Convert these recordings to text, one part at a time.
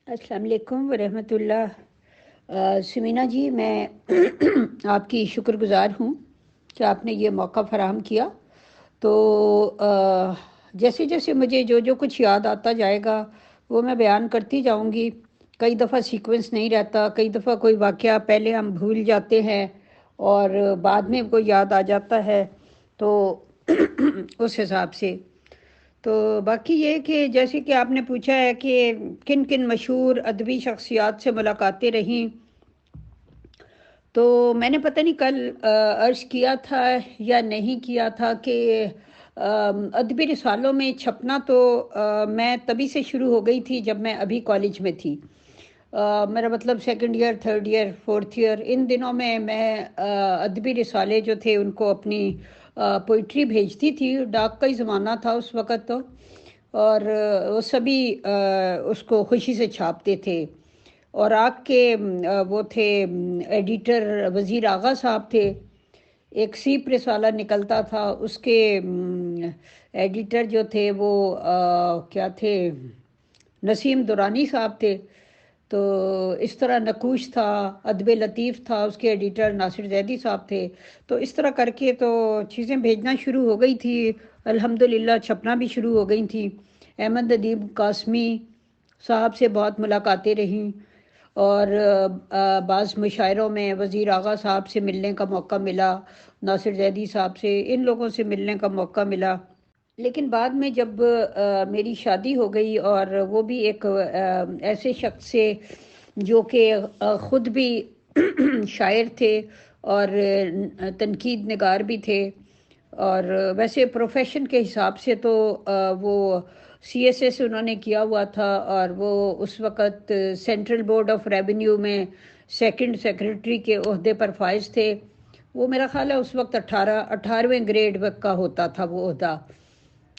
السلام علیکم ورحمۃ اللہ۔ سمینا جی، میں آپ کی شکر گزار ہوں کہ آپ نے یہ موقع فراہم کیا۔ تو جیسے جیسے مجھے جو جو کچھ یاد آتا جائے گا وہ میں بیان کرتی جاؤں گی۔ کئی دفعہ سیکوینس نہیں رہتا، کئی دفعہ کوئی واقعہ پہلے ہم بھول جاتے ہیں اور بعد میں کوئی یاد آ جاتا ہے، تو اس حساب سے۔ تو باقی یہ کہ جیسے کہ آپ نے پوچھا ہے کہ کن کن مشہور ادبی شخصیات سے ملاقاتیں رہیں، تو میں نے پتہ نہیں کل عرض کیا تھا یا نہیں کیا تھا کہ ادبی رسالوں میں چھپنا تو میں تبھی سے شروع ہو گئی تھی جب میں ابھی کالج میں تھی۔ میرا مطلب second year, third year, fourth year, ان دنوں میں ادبی رسالے جو تھے ان کو اپنی پوئٹری بھیجتی تھی۔ ڈاک کا ہی زمانہ تھا اس وقت تو، اور وہ سبھی اس کو خوشی سے چھاپتے تھے۔ اور آگ کے وہ تھے ایڈیٹر وزیر آغا صاحب تھے۔ ایک سیپ رسالہ نکلتا تھا، اس کے ایڈیٹر جو تھے وہ کیا تھے، نسیم دورانی صاحب تھے۔ تو اس طرح نقوش تھا، ادب لطیف تھا، اس کے ایڈیٹر ناصر زیدی صاحب تھے۔ تو اس طرح کر کے تو چیزیں بھیجنا شروع ہو گئی تھی، الحمدللہ چھپنا بھی شروع ہو گئی تھیں۔ احمد ادیب قاسمی صاحب سے بہت ملاقاتیں رہیں، اور بعض مشاعروں میں وزیر آغا صاحب سے ملنے کا موقع ملا، ناصر زیدی صاحب سے، ان لوگوں سے ملنے کا موقع ملا۔ لیکن بعد میں جب میری شادی ہو گئی، اور وہ بھی ایک ایسے شخص سے جو کہ خود بھی شاعر تھے اور تنقید نگار بھی تھے، اور ویسے پروفیشن کے حساب سے تو وہ سی ایس ایس انہوں نے کیا ہوا تھا، اور وہ اس وقت سینٹرل بورڈ آف ریونیو میں سیکنڈ سیکرٹری کے عہدے پر فائز تھے۔ وہ میرا خیال ہے اس وقت 18ویں گریڈ کا ہوتا تھا وہ عہدہ۔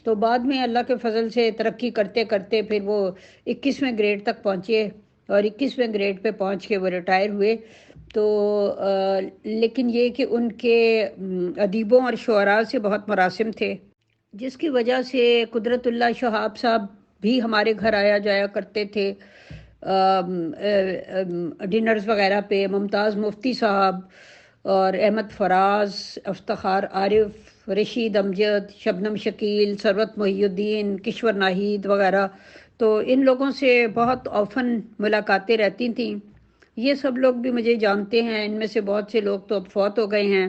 تو بعد میں اللہ کے فضل سے ترقی کرتے کرتے پھر وہ 21ویں گریڈ تک پہنچے، اور 21ویں گریڈ پہ پہنچ کے وہ ریٹائر ہوئے۔ تو لیکن یہ کہ ان کے ادیبوں اور شعراء سے بہت مراسم تھے، جس کی وجہ سے قدرت اللہ شہاب صاحب بھی ہمارے گھر آیا جایا کرتے تھے ڈنرز وغیرہ پہ۔ ممتاز مفتی صاحب اور احمد فراز، افتخار عارف، رشید امجد، شبنم شکیل، ثروت محی الدین، کشور ناہید وغیرہ، تو ان لوگوں سے بہت آفن ملاقاتیں رہتی تھیں۔ یہ سب لوگ بھی مجھے جانتے ہیں، ان میں سے بہت سے لوگ تو اب فوت ہو گئے ہیں۔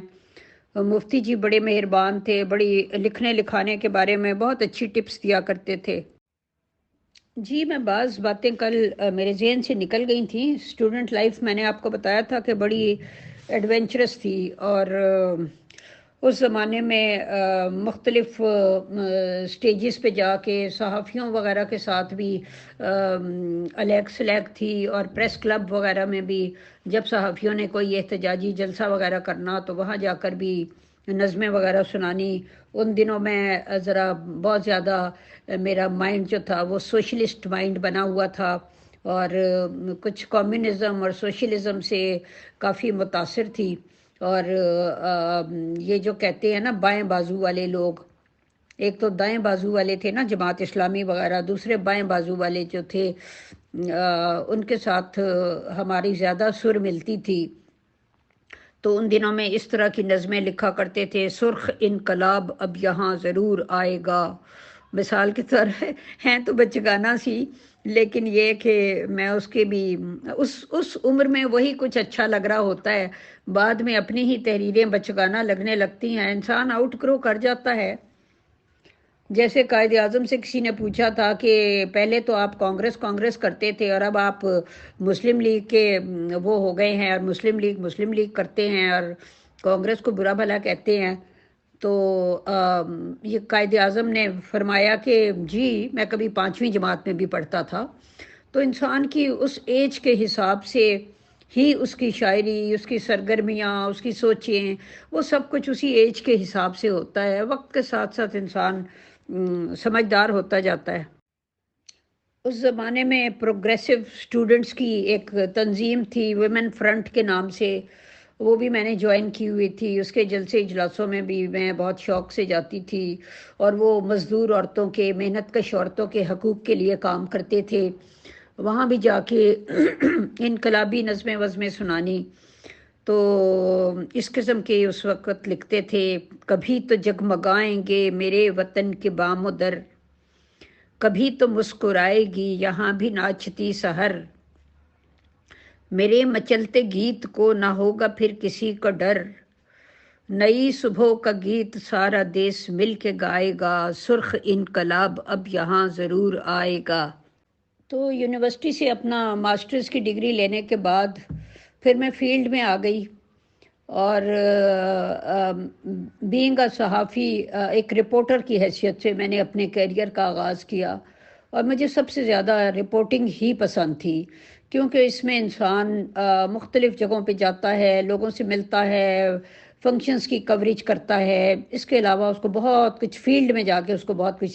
مفتی جی بڑے مہربان تھے، بڑی لکھنے لکھانے کے بارے میں بہت اچھی ٹپس دیا کرتے تھے۔ جی، میں بعض باتیں کل میرے ذہن سے نکل گئی تھیں۔ اسٹوڈنٹ لائف میں نے آپ کو بتایا تھا کہ بڑی ایڈونچرس تھی، اور اس زمانے میں مختلف سٹیجز پہ جا کے صحافیوں وغیرہ کے ساتھ بھی الیگ سلیگ تھی، اور پریس کلب وغیرہ میں بھی جب صحافیوں نے کوئی احتجاجی جلسہ وغیرہ کرنا تو وہاں جا کر بھی نظمیں وغیرہ سنانی۔ ان دنوں میں ذرا بہت زیادہ میرا مائنڈ جو تھا وہ سوشلسٹ مائنڈ بنا ہوا تھا، اور کچھ کمیونزم اور سوشلزم سے کافی متاثر تھی۔ اور یہ جو کہتے ہیں نا بائیں بازو والے لوگ، ایک تو دائیں بازو والے تھے نا جماعت اسلامی وغیرہ، دوسرے بائیں بازو والے جو تھے ان کے ساتھ ہماری زیادہ سر ملتی تھی۔ تو ان دنوں میں اس طرح کی نظمیں لکھا کرتے تھے: سرخ انقلاب اب یہاں ضرور آئے گا، مثال کے طور ہیں تو بچگانہ سی، لیکن یہ کہ میں اس کے بھی اس عمر میں وہی کچھ اچھا لگ رہا ہوتا ہے، بعد میں اپنی ہی تحریریں بچگانہ لگنے لگتی ہیں، انسان آؤٹ گرو کر جاتا ہے۔ جیسے قائد اعظم سے کسی نے پوچھا تھا کہ پہلے تو آپ کانگریس کرتے تھے اور اب آپ مسلم لیگ کے وہ ہو گئے ہیں، اور مسلم لیگ کرتے ہیں اور کانگریس کو برا بھلا کہتے ہیں، تو یہ قائد اعظم نے فرمایا کہ جی میں کبھی 5ویں جماعت میں بھی پڑھتا تھا۔ تو انسان کی اس ایج کے حساب سے ہی اس کی شاعری، اس کی سرگرمیاں، اس کی سوچیں، وہ سب کچھ اسی ایج کے حساب سے ہوتا ہے۔ وقت کے ساتھ ساتھ انسان سمجھدار ہوتا جاتا ہے۔ اس زمانے میں پروگریسو اسٹوڈنٹس کی ایک تنظیم تھی ویمن فرنٹ کے نام سے، وہ بھی میں نے جوائن کی ہوئی تھی۔ اس کے جلسے اجلاسوں میں بھی میں بہت شوق سے جاتی تھی، اور وہ مزدور عورتوں کے، محنت کش عورتوں کے حقوق کے لیے کام کرتے تھے۔ وہاں بھی جا کے انقلابی نظمیں وزمیں سنانی. تو اس قسم کے اس وقت لکھتے تھے: کبھی تو جگمگائیں گے میرے وطن کے بام و در، کبھی تو مسکرائے گی یہاں بھی ناچتی سحر، میرے مچلتے گیت کو نہ ہوگا پھر کسی کو ڈر، نئی صبح کا گیت سارا دیس مل کے گائے گا، سرخ انقلاب اب یہاں ضرور آئے گا. تو یونیورسٹی سے اپنا ماسٹرز کی ڈگری لینے کے بعد پھر میں فیلڈ میں آ گئی، اور بینگ اے صحافی، ایک رپورٹر کی حیثیت سے میں نے اپنے کیریئر کا آغاز کیا. اور مجھے سب سے زیادہ رپورٹنگ ہی پسند تھی، کیونکہ اس میں انسان مختلف جگہوں پہ جاتا ہے، لوگوں سے ملتا ہے، فنکشنز کی کوریج کرتا ہے. اس کے علاوہ اس کو بہت کچھ فیلڈ میں جا کے اس کو بہت کچھ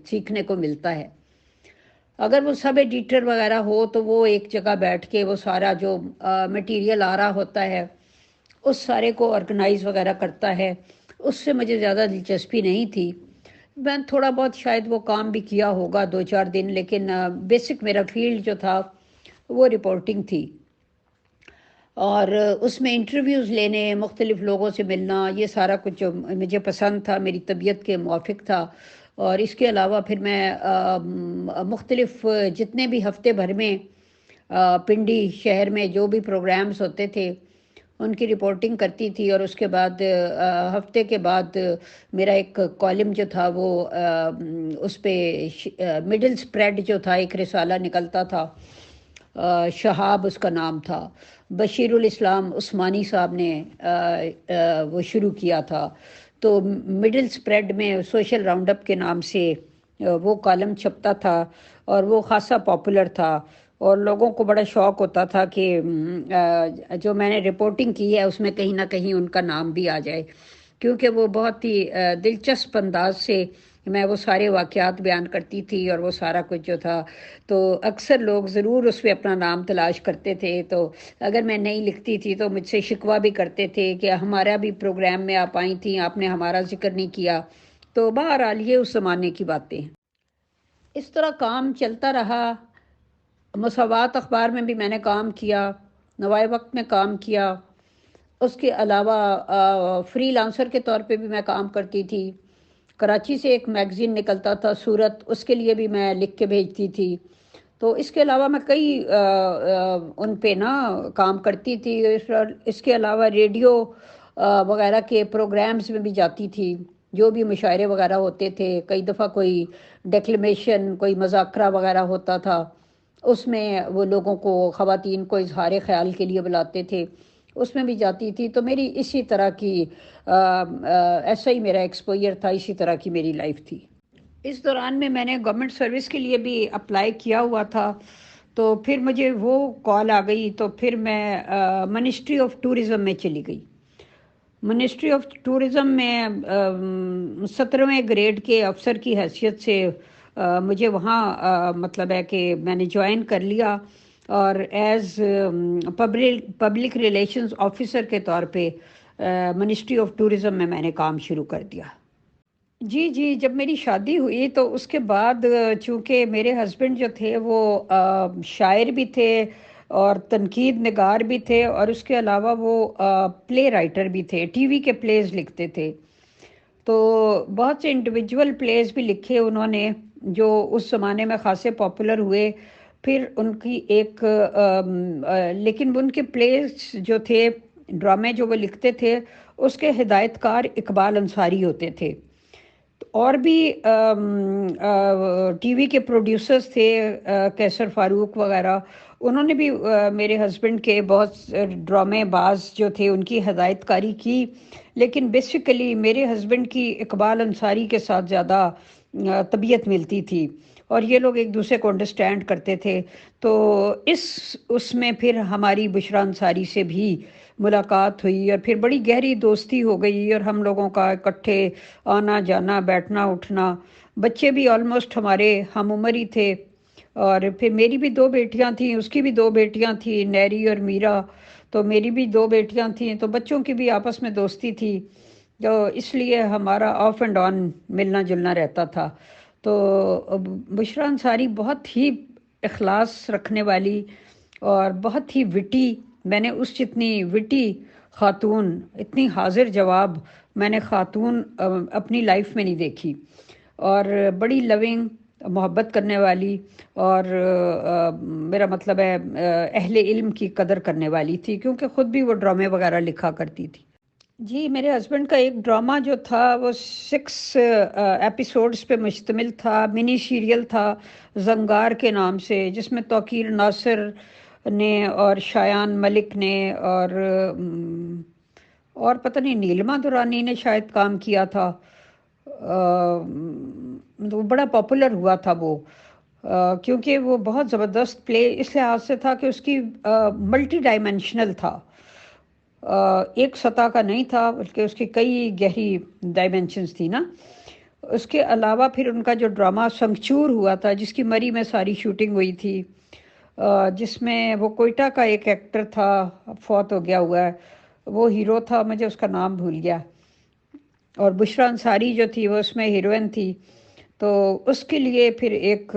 سیکھنے کو ملتا ہے. اگر وہ سب ایڈیٹر وغیرہ ہو تو وہ ایک جگہ بیٹھ کے وہ سارا جو مٹیریل آ رہا ہوتا ہے اس سارے کو آرگنائز وغیرہ کرتا ہے، اس سے مجھے زیادہ دلچسپی نہیں تھی. میں تھوڑا بہت شاید وہ کام بھی کیا ہوگا 2-4 دن، لیکن بیسک میرا فیلڈ جو تھا وہ رپورٹنگ تھی. اور اس میں انٹرویوز لینے، مختلف لوگوں سے ملنا، یہ سارا کچھ جو مجھے پسند تھا، میری طبیعت کے موافق تھا. اور اس کے علاوہ پھر میں مختلف جتنے بھی ہفتے بھر میں پنڈی شہر میں جو بھی پروگرامز ہوتے تھے ان کی رپورٹنگ کرتی تھی. اور اس کے بعد ہفتے کے بعد میرا ایک کالم جو تھا وہ اس پہ مڈل اسپریڈ جو تھا، ایک رسالہ نکلتا تھا، شہاب اس کا نام تھا، بشیر الاسلام عثمانی صاحب نے وہ شروع کیا تھا. تو مڈل اسپریڈ میں سوشل راؤنڈ اپ کے نام سے وہ کالم چھپتا تھا، اور وہ خاصا پاپولر تھا. اور لوگوں کو بڑا شوق ہوتا تھا کہ جو میں نے رپورٹنگ کی ہے اس میں کہیں نہ کہیں ان کا نام بھی آ جائے، کیونکہ وہ بہت ہی دلچسپ انداز سے میں وہ سارے واقعات بیان کرتی تھی اور وہ سارا کچھ جو تھا. تو اکثر لوگ ضرور اس پہ اپنا نام تلاش کرتے تھے. تو اگر میں نہیں لکھتی تھی تو مجھ سے شکوہ بھی کرتے تھے کہ ہمارا بھی پروگرام میں آپ آئی تھیں، آپ نے ہمارا ذکر نہیں کیا. تو بہرحال یہ اس زمانے کی باتیں ہیں. اس طرح کام چلتا رہا. مساوات اخبار میں بھی میں نے کام کیا، نوائے وقت میں کام کیا. اس کے علاوہ فری لانسر کے طور پہ بھی میں کام کرتی تھی. کراچی سے ایک میگزین نکلتا تھا صورت، اس کے لیے بھی میں لکھ کے بھیجتی تھی. تو اس کے علاوہ میں کئی ان پہ نا کام کرتی تھی. اس کے علاوہ ریڈیو وغیرہ کے پروگرامز میں بھی جاتی تھی، جو بھی مشاعرے وغیرہ ہوتے تھے. کئی دفعہ کوئی ڈیکلیمیشن، کوئی مذاکرہ وغیرہ ہوتا تھا، اس میں وہ لوگوں کو، خواتین کو اظہار خیال کے لیے بلاتے تھے، اس میں بھی جاتی تھی. تو میری اسی طرح کی ایسا ہی میرا ایکسپوئر تھا، اسی طرح کی میری لائف تھی. اس دوران میں نے گورنمنٹ سروس کے لیے بھی اپلائی کیا ہوا تھا. تو پھر مجھے وہ کال آ گئی، تو پھر میں منسٹری آف ٹورزم میں چلی گئی. منسٹری آف ٹورزم میں 17ویں گریڈ کے افسر کی حیثیت سے مجھے وہاں مطلب ہے کہ میں نے جوائن کر لیا، اور ایز پبلک ریلیشنز آفیسر کے طور پہ منسٹری آف ٹورزم میں نے کام شروع کر دیا. جی جی، جب میری شادی ہوئی تو اس کے بعد چونکہ میرے ہسبینڈ جو تھے وہ شاعر بھی تھے اور تنقید نگار بھی تھے، اور اس کے علاوہ وہ پلے رائٹر بھی تھے، ٹی وی کے پلیز لکھتے تھے. تو بہت سے انڈیویجول پلیز بھی لکھے انہوں نے جو اس زمانے میں خاصے پاپولر ہوئے. پھر ان کی ایک لیکن ان کے پلیز جو تھے، ڈرامے جو وہ لکھتے تھے، اس کے ہدایت کار اقبال انصاری ہوتے تھے. اور بھی ٹی وی کے پروڈیوسرز تھے، کیسر فاروق وغیرہ، انہوں نے بھی میرے ہسبینڈ کے بہت ڈرامے باز جو تھے ان کی ہدایت کاری کی. لیکن بیسیکلی میرے ہسبینڈ کی اقبال انصاری کے ساتھ زیادہ طبیعت ملتی تھی، اور یہ لوگ ایک دوسرے کو انڈرسٹینڈ کرتے تھے. تو اس میں پھر ہماری بشریٰ انصاری سے بھی ملاقات ہوئی، اور پھر بڑی گہری دوستی ہو گئی، اور ہم لوگوں کا اکٹھے آنا جانا، بیٹھنا اٹھنا. بچے بھی آلموسٹ ہمارے ہم عمر ہی تھے. اور پھر میری بھی 2 بیٹیاں تھیں، اس کی بھی 2 بیٹیاں تھیں، نیری اور میرا. تو میری بھی 2 بیٹیاں تھیں، تو بچوں کی بھی آپس میں دوستی تھی. تو اس لیے ہمارا آف اینڈ آن ملنا جلنا رہتا تھا. تو بشریٰ انصاری بہت ہی اخلاص رکھنے والی اور بہت ہی وٹی، میں نے اس جتنی وٹی خاتون، اتنی حاضر جواب میں نے خاتون اپنی لائف میں نہیں دیکھی، اور بڑی لونگ، محبت کرنے والی، اور میرا مطلب ہے اہل علم کی قدر کرنے والی تھی، کیونکہ خود بھی وہ ڈرامے وغیرہ لکھا کرتی تھی۔ جی، میرے ہسبینڈ کا ایک ڈرامہ جو تھا وہ 6 ایپیسوڈز پہ مشتمل تھا، منی سیریل تھا زنگار کے نام سے، جس میں توقیر ناصر نے اور شایان ملک نے اور پتہ نہیں نیلما دورانی نے شاید کام کیا تھا۔ وہ بڑا پاپولر ہوا تھا وہ، کیونکہ وہ بہت زبردست پلے اس لحاظ سے تھا کہ اس کی ملٹی ڈائمینشنل تھا، ایک سطح کا نہیں تھا بلکہ اس کی کئی گہری ڈائمینشنز تھی نا۔ اس کے علاوہ پھر ان کا جو ڈرامہ سنگچور ہوا تھا، جس کی مری میں ساری شوٹنگ ہوئی تھی، جس میں وہ کوئٹہ کا ایک ایکٹر تھا، فوت ہو گیا ہوا ہے، وہ ہیرو تھا، مجھے اس کا نام بھول گیا، اور بشرا انصاری جو تھی وہ اس میں ہیروئن تھی۔ تو اس کے لیے پھر ایک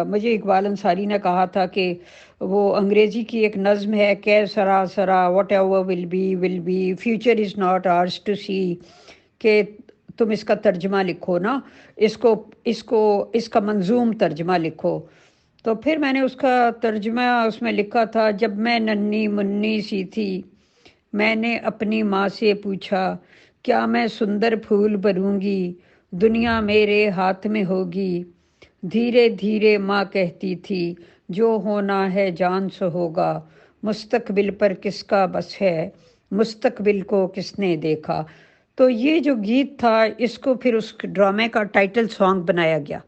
مجھے اقبال انصاری نے کہا تھا کہ وہ انگریزی کی ایک نظم ہے کہ سرا سرا whatever will be future is not ours to see, کہ تم اس کا ترجمہ لکھو نا، اس کا منظوم ترجمہ لکھو۔ تو پھر میں نے اس کا ترجمہ اس میں لکھا تھا: جب میں ننھی منی سی تھی، میں نے اپنی ماں سے پوچھا کیا میں سندر پھول بنوں گی، دنیا میرے ہاتھ میں ہوگی، دھیرے دھیرے ماں کہتی تھی جو ہونا ہے جان سو ہوگا، مستقبل پر کس کا بس ہے، مستقبل کو کس نے دیکھا۔ تو یہ جو گیت تھا، اس کو پھر اس ڈرامے کا ٹائٹل سانگ بنایا گیا۔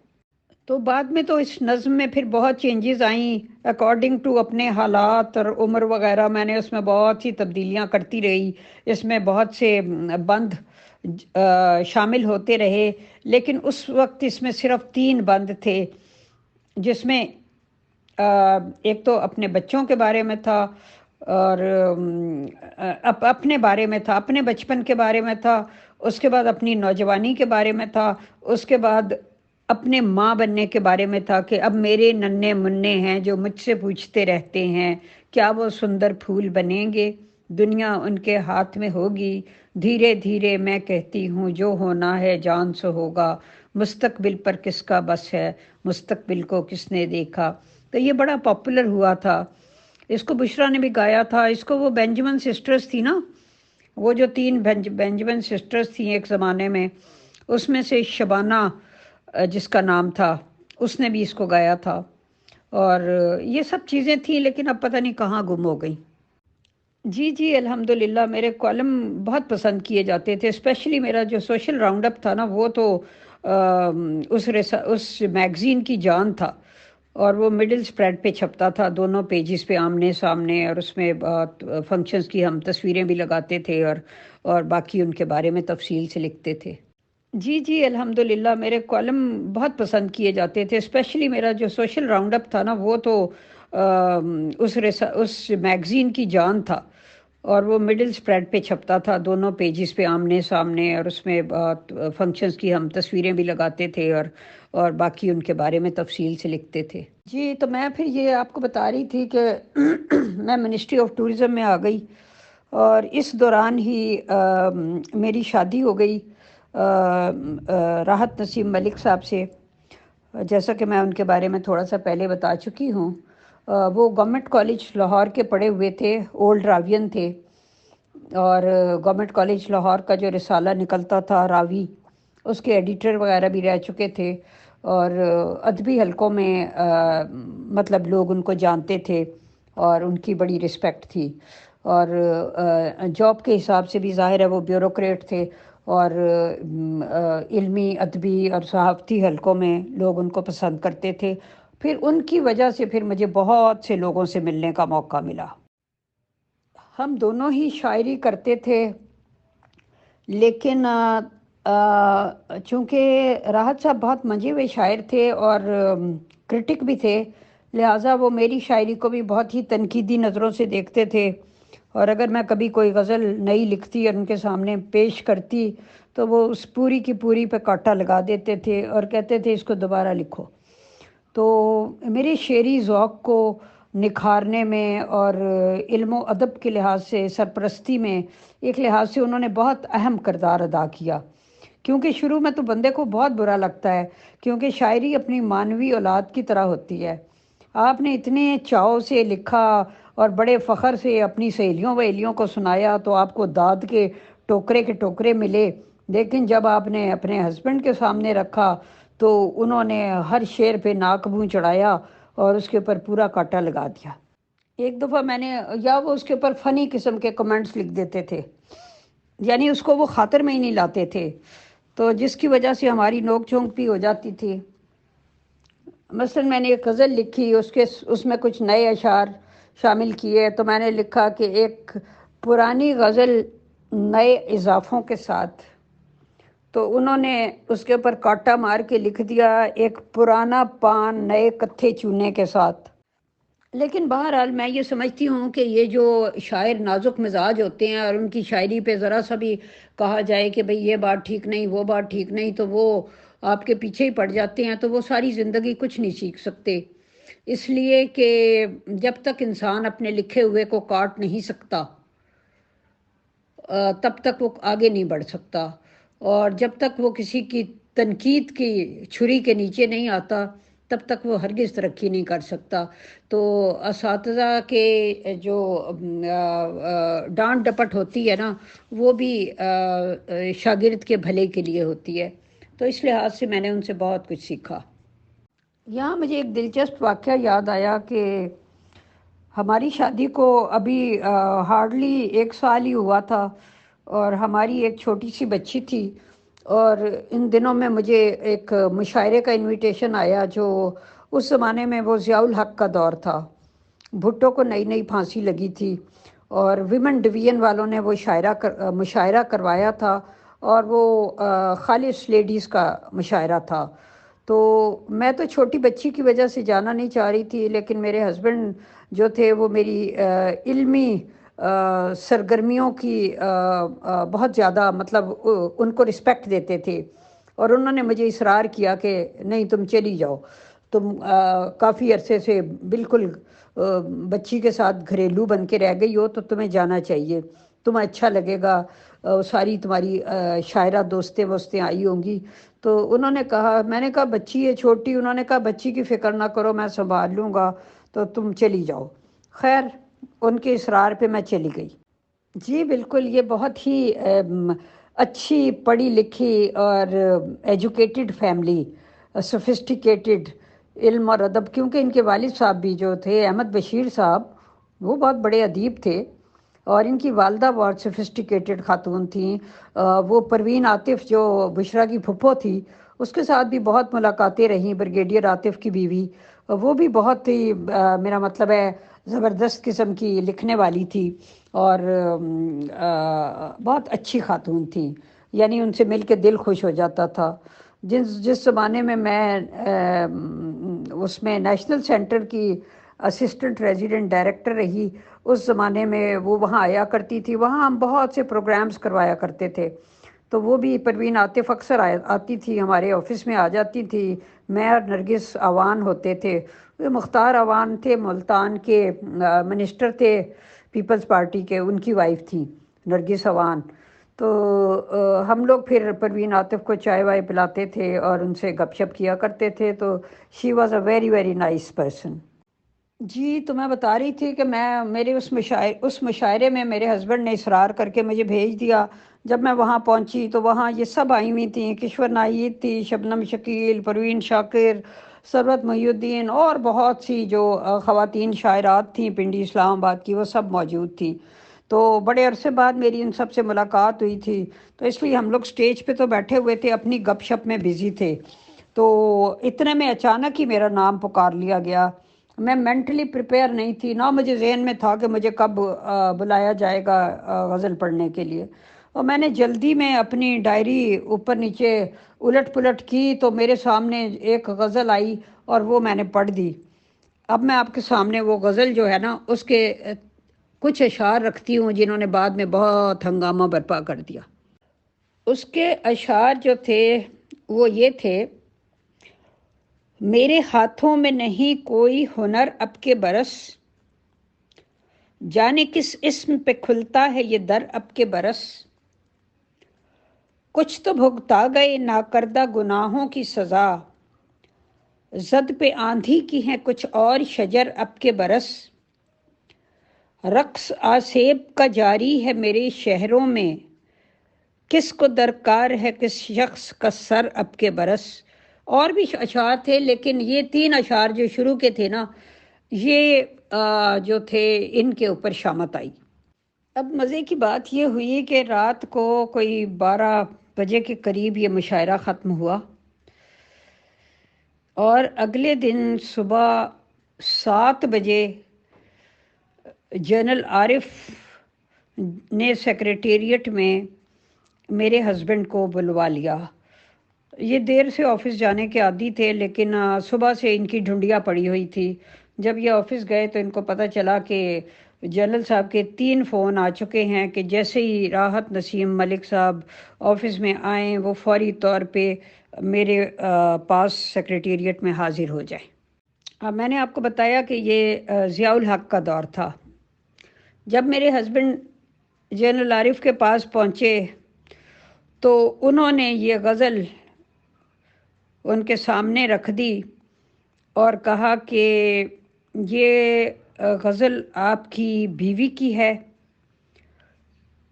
تو بعد میں تو اس نظم میں پھر بہت چینجز آئیں اکارڈنگ ٹو اپنے حالات اور عمر وغیرہ، میں نے اس میں بہت سی تبدیلیاں کرتی رہی، اس میں بہت سے بند شامل ہوتے رہے، لیکن اس وقت اس میں صرف 3 بند تھے، جس میں ایک تو اپنے بچوں کے بارے میں تھا، اور اپنے بارے میں تھا، اپنے بچپن کے بارے میں تھا، اس کے بعد اپنی نوجوانی کے بارے میں تھا، اس کے بعد اپنے ماں بننے کے بارے میں تھا کہ اب میرے ننھے مننے ہیں جو مجھ سے پوچھتے رہتے ہیں کیا وہ سندر پھول بنیں گے، دنیا ان کے ہاتھ میں ہوگی، دھیرے دھیرے میں کہتی ہوں جو ہونا ہے جان سو ہوگا، مستقبل پر کس کا بس ہے، مستقبل کو کس نے دیکھا۔ تو یہ بڑا پاپولر ہوا تھا، اس کو بشرا نے بھی گایا تھا، اس کو وہ بینجمن سسٹرز تھی نا، وہ جو 3 بینجمن سسٹرز تھیں ایک زمانے میں، اس میں سے شبانہ جس کا نام تھا، اس نے بھی اس کو گایا تھا، اور یہ سب چیزیں تھیں، لیکن اب پتہ نہیں کہاں گم ہو گئیں۔ جی الحمدللہ، میرے کالم بہت پسند کیے جاتے تھے، اسپیشلی میرا جو سوشل راؤنڈ اپ تھا نا، وہ تو اس میگزین کی جان تھا، اور وہ مڈل سپریڈ پہ چھپتا تھا، دونوں پیجز پہ آمنے سامنے، اور اس میں فنکشنز کی ہم تصویریں بھی لگاتے تھے، اور باقی ان کے بارے میں تفصیل سے لکھتے تھے۔ جی الحمدللہ، میرے کالم بہت پسند کیے جاتے تھے، اسپیشلی میرا جو سوشل راؤنڈ اپ تھا نا، وہ تو اس میگزین کی جان تھا، اور وہ مڈل سپریڈ پہ چھپتا تھا، دونوں پیجز پہ آمنے سامنے، اور اس میں فنکشنز کی ہم تصویریں بھی لگاتے تھے، اور باقی ان کے بارے میں تفصیل سے لکھتے تھے۔ جی، تو میں پھر یہ آپ کو بتا رہی تھی کہ میں منسٹری آف ٹورزم میں آ گئی، اور اس دوران ہی میری شادی ہو گئی راحت نسیم ملک صاحب سے، جیسا کہ میں ان کے بارے میں تھوڑا سا پہلے بتا چکی ہوں۔ وہ گورنمنٹ کالج لاہور کے پڑھے ہوئے تھے، اولڈ راوین تھے، اور گورنمنٹ کالج لاہور کا جو رسالہ نکلتا تھا راوی، اس کے ایڈیٹر وغیرہ بھی رہ چکے تھے، اور ادبی حلقوں میں مطلب لوگ ان کو جانتے تھے، اور ان کی بڑی رسپیکٹ تھی، اور جاب کے حساب سے بھی ظاہر ہے وہ بیوروکریٹ تھے، اور علمی، ادبی اور صحافتی حلقوں میں لوگ ان کو پسند کرتے تھے۔ پھر ان کی وجہ سے پھر مجھے بہت سے لوگوں سے ملنے کا موقع ملا۔ ہم دونوں ہی شاعری کرتے تھے، لیکن چونکہ راحت صاحب بہت منجے ہوئے شاعر تھے اور کرٹک بھی تھے، لہٰذا وہ میری شاعری کو بھی بہت ہی تنقیدی نظروں سے دیکھتے تھے، اور اگر میں کبھی کوئی غزل نئی لکھتی اور ان کے سامنے پیش کرتی تو وہ اس پوری کی پوری پہ کاٹا لگا دیتے تھے اور کہتے تھے اس کو دوبارہ لکھو۔ تو میرے شعری ذوق کو نکھارنے میں اور علم و ادب کے لحاظ سے سرپرستی میں ایک لحاظ سے انہوں نے بہت اہم کردار ادا کیا، کیونکہ شروع میں تو بندے کو بہت برا لگتا ہے، کیونکہ شاعری اپنی مانوی اولاد کی طرح ہوتی ہے۔ آپ نے اتنے چاؤ سے لکھا اور بڑے فخر سے اپنی سہیلیوں وہیلیوں کو سنایا تو آپ کو داد کے ٹوکرے ملے، لیکن جب آپ نے اپنے ہسبینڈ کے سامنے رکھا تو انہوں نے ہر شعر پہ ناک منہ چڑھایا اور اس کے اوپر پورا کاٹا لگا دیا۔ ایک دفعہ میں نے، یا وہ اس کے اوپر فنی قسم کے کمنٹس لکھ دیتے تھے، یعنی اس کو وہ خاطر میں ہی نہیں لاتے تھے، تو جس کی وجہ سے ہماری نوک جھونک بھی ہو جاتی تھی۔ مثلا میں نے ایک غزل لکھی، اس میں کچھ نئے اشعار شامل کیے، تو میں نے لکھا کہ ایک پرانی غزل نئے اضافوں کے ساتھ، تو انہوں نے اس کے اوپر کاٹا مار کے لکھ دیا ایک پرانا پان نئے کتھے چونے کے ساتھ۔ لیکن بہرحال میں یہ سمجھتی ہوں کہ یہ جو شاعر نازک مزاج ہوتے ہیں اور ان کی شاعری پہ ذرا سا بھی کہا جائے کہ بھئی یہ بات ٹھیک نہیں، وہ بات ٹھیک نہیں، تو وہ آپ کے پیچھے ہی پڑ جاتے ہیں، تو وہ ساری زندگی کچھ نہیں سیکھ سکتے۔ اس لیے کہ جب تک انسان اپنے لکھے ہوئے کو کاٹ نہیں سکتا تب تک وہ آگے نہیں بڑھ سکتا، اور جب تک وہ کسی کی تنقید کی چھری کے نیچے نہیں آتا تب تک وہ ہرگز ترقی نہیں کر سکتا۔ تو اساتذہ کے جو ڈانٹ ڈپٹ ہوتی ہے نا، وہ بھی شاگرد کے بھلے کے لیے ہوتی ہے، تو اس لحاظ سے میں نے ان سے بہت کچھ سیکھا۔ یہاں مجھے ایک دلچسپ واقعہ یاد آیا کہ ہماری شادی کو ابھی ہارڈلی 1 سال ہی ہوا تھا، اور ہماری ایک چھوٹی سی بچی تھی، اور ان دنوں میں مجھے ایک مشاعرے کا انویٹیشن آیا، جو اس زمانے میں وہ ضیاء الحق کا دور تھا، بھٹو کو نئی نئی پھانسی لگی تھی، اور ویمن ڈویژن والوں نے وہ مشاعرہ کروایا تھا، اور وہ خالص لیڈیز کا مشاعرہ تھا۔ تو میں تو چھوٹی بچی کی وجہ سے جانا نہیں چاہ رہی تھی، لیکن میرے ہسبینڈ جو تھے وہ میری علمی سرگرمیوں کی بہت زیادہ، مطلب ان کو رسپیکٹ دیتے تھے، اور انہوں نے مجھے اصرار کیا کہ نہیں تم چلی جاؤ، تم کافی عرصے سے بالکل بچی کے ساتھ گھریلو بن کے رہ گئی ہو، تو تمہیں جانا چاہیے، تمہیں اچھا لگے گا، ساری تمہاری شاعرہ دوستیں ووستیں آئی ہوں گی۔ تو انہوں نے کہا، میں نے کہا بچی ہے چھوٹی، انہوں نے کہا بچی کی فکر نہ کرو میں سنبھال لوں گا، تو تم چلی جاؤ۔ خیر ان کے اصرار پہ میں چلی گئی۔ جی بالکل، یہ بہت ہی اچھی پڑھی لکھی اور ایجوکیٹڈ فیملی، سوفسٹیکیٹڈ علم اور ادب، کیونکہ ان کے والد صاحب بھی جو تھے احمد بشیر صاحب، وہ بہت بڑے ادیب تھے، اور ان کی والدہ بہت سوفسٹیکیٹڈ خاتون تھیں۔ وہ پروین عاطف جو بشرا کی پھپھو تھی، اس کے ساتھ بھی بہت ملاقاتیں رہیں، بریگیڈیئر عاطف کی بیوی، وہ بھی بہت ہی میرا مطلب ہے زبردست قسم کی لکھنے والی تھی، اور بہت اچھی خاتون تھیں، یعنی ان سے مل کے دل خوش ہو جاتا تھا۔ جس زمانے میں اس میں نیشنل سینٹر کی اسسٹنٹ ریزیڈنٹ ڈائریکٹر رہی، اس زمانے میں وہ وہاں آیا کرتی تھی، وہاں ہم بہت سے پروگرامز کروایا کرتے تھے، تو وہ بھی پروین عاطف اکثر آتی تھی، ہمارے آفس میں آ جاتی تھی، میں اور نرگس عوان ہوتے تھے۔ مختار عوان تھے ملتان کے منسٹر تھے پیپلز پارٹی کے، ان کی وائف تھی نرگس عوان۔ تو ہم لوگ پھر پروین عاطف کو چائے وائے پلاتے تھے اور ان سے گپ شپ کیا کرتے تھے، تو she was a very very nice person. جی تو میں بتا رہی تھی کہ میرے اس مشاعرے میں میرے ہسبینڈ نے اصرار کر کے مجھے بھیج دیا۔ جب میں وہاں پہنچی تو وہاں یہ سب آئی ہوئی تھیں، کشور ناہید تھی، شبنم شکیل، پروین شاکر، ثروت محی الدین، اور بہت سی جو خواتین شاعرات تھیں پنڈی اسلام آباد کی، وہ سب موجود تھیں۔ تو بڑے عرصے بعد میری ان سب سے ملاقات ہوئی تھی، تو اس لیے ہم لوگ سٹیج پہ تو بیٹھے ہوئے تھے، اپنی گپ شپ میں بزی تھے، تو اتنے میں اچانک ہی میرا نام پکار لیا گیا۔ میں مینٹلی پریپیئر نہیں تھی، نہ مجھے ذہن میں تھا کہ مجھے کب بلایا جائے گا غزل پڑھنے کے لیے، اور میں نے جلدی میں اپنی ڈائری اوپر نیچے الٹ پلٹ کی تو میرے سامنے ایک غزل آئی اور وہ میں نے پڑھ دی۔ اب میں آپ کے سامنے وہ غزل جو ہے نا، اس کے کچھ اشعار رکھتی ہوں جنہوں نے بعد میں بہت ہنگامہ برپا کر دیا۔ اس کے اشعار جو تھے وہ یہ تھے: میرے ہاتھوں میں نہیں کوئی ہنر اب کے برس، جانے کس اسم پہ کھلتا ہے یہ در اب کے برس، کچھ تو بھگتا گئے ناکردہ گناہوں کی سزا، زد پہ آندھی کی ہیں کچھ اور شجر اب کے برس، رقص آسیب کا جاری ہے میرے شہروں میں، کس کو درکار ہے کس شخص کا سر اب کے برس۔ اور بھی اشعار تھے، لیکن یہ 3 اشعار جو شروع کے تھے نا، یہ جو تھے ان کے اوپر شامت آئی۔ اب مزے کی بات یہ ہوئی کہ رات کو کوئی 12 بجے کے قریب یہ مشاعرہ ختم ہوا، اور اگلے دن صبح 7 بجے جنرل عارف نے سیکریٹریٹ میں میرے ہسبینڈ کو بلوا لیا۔ یہ دیر سے آفس جانے کے عادی تھے، لیکن صبح سے ان کی ڈھونڈیاں پڑی ہوئی تھی۔ جب یہ آفس گئے تو ان کو پتہ چلا کہ جنرل صاحب کے 3 فون آ چکے ہیں کہ جیسے ہی راحت نسیم ملک صاحب آفس میں آئیں وہ فوری طور پہ میرے پاس سیکریٹریٹ میں حاضر ہو جائیں۔ اب میں نے آپ کو بتایا کہ یہ ضیاء الحق کا دور تھا۔ جب میرے ہسبینڈ جنرل عارف کے پاس پہنچے تو انہوں نے یہ غزل ان کے سامنے رکھ دی اور کہا کہ یہ غزل آپ کی بیوی کی ہے،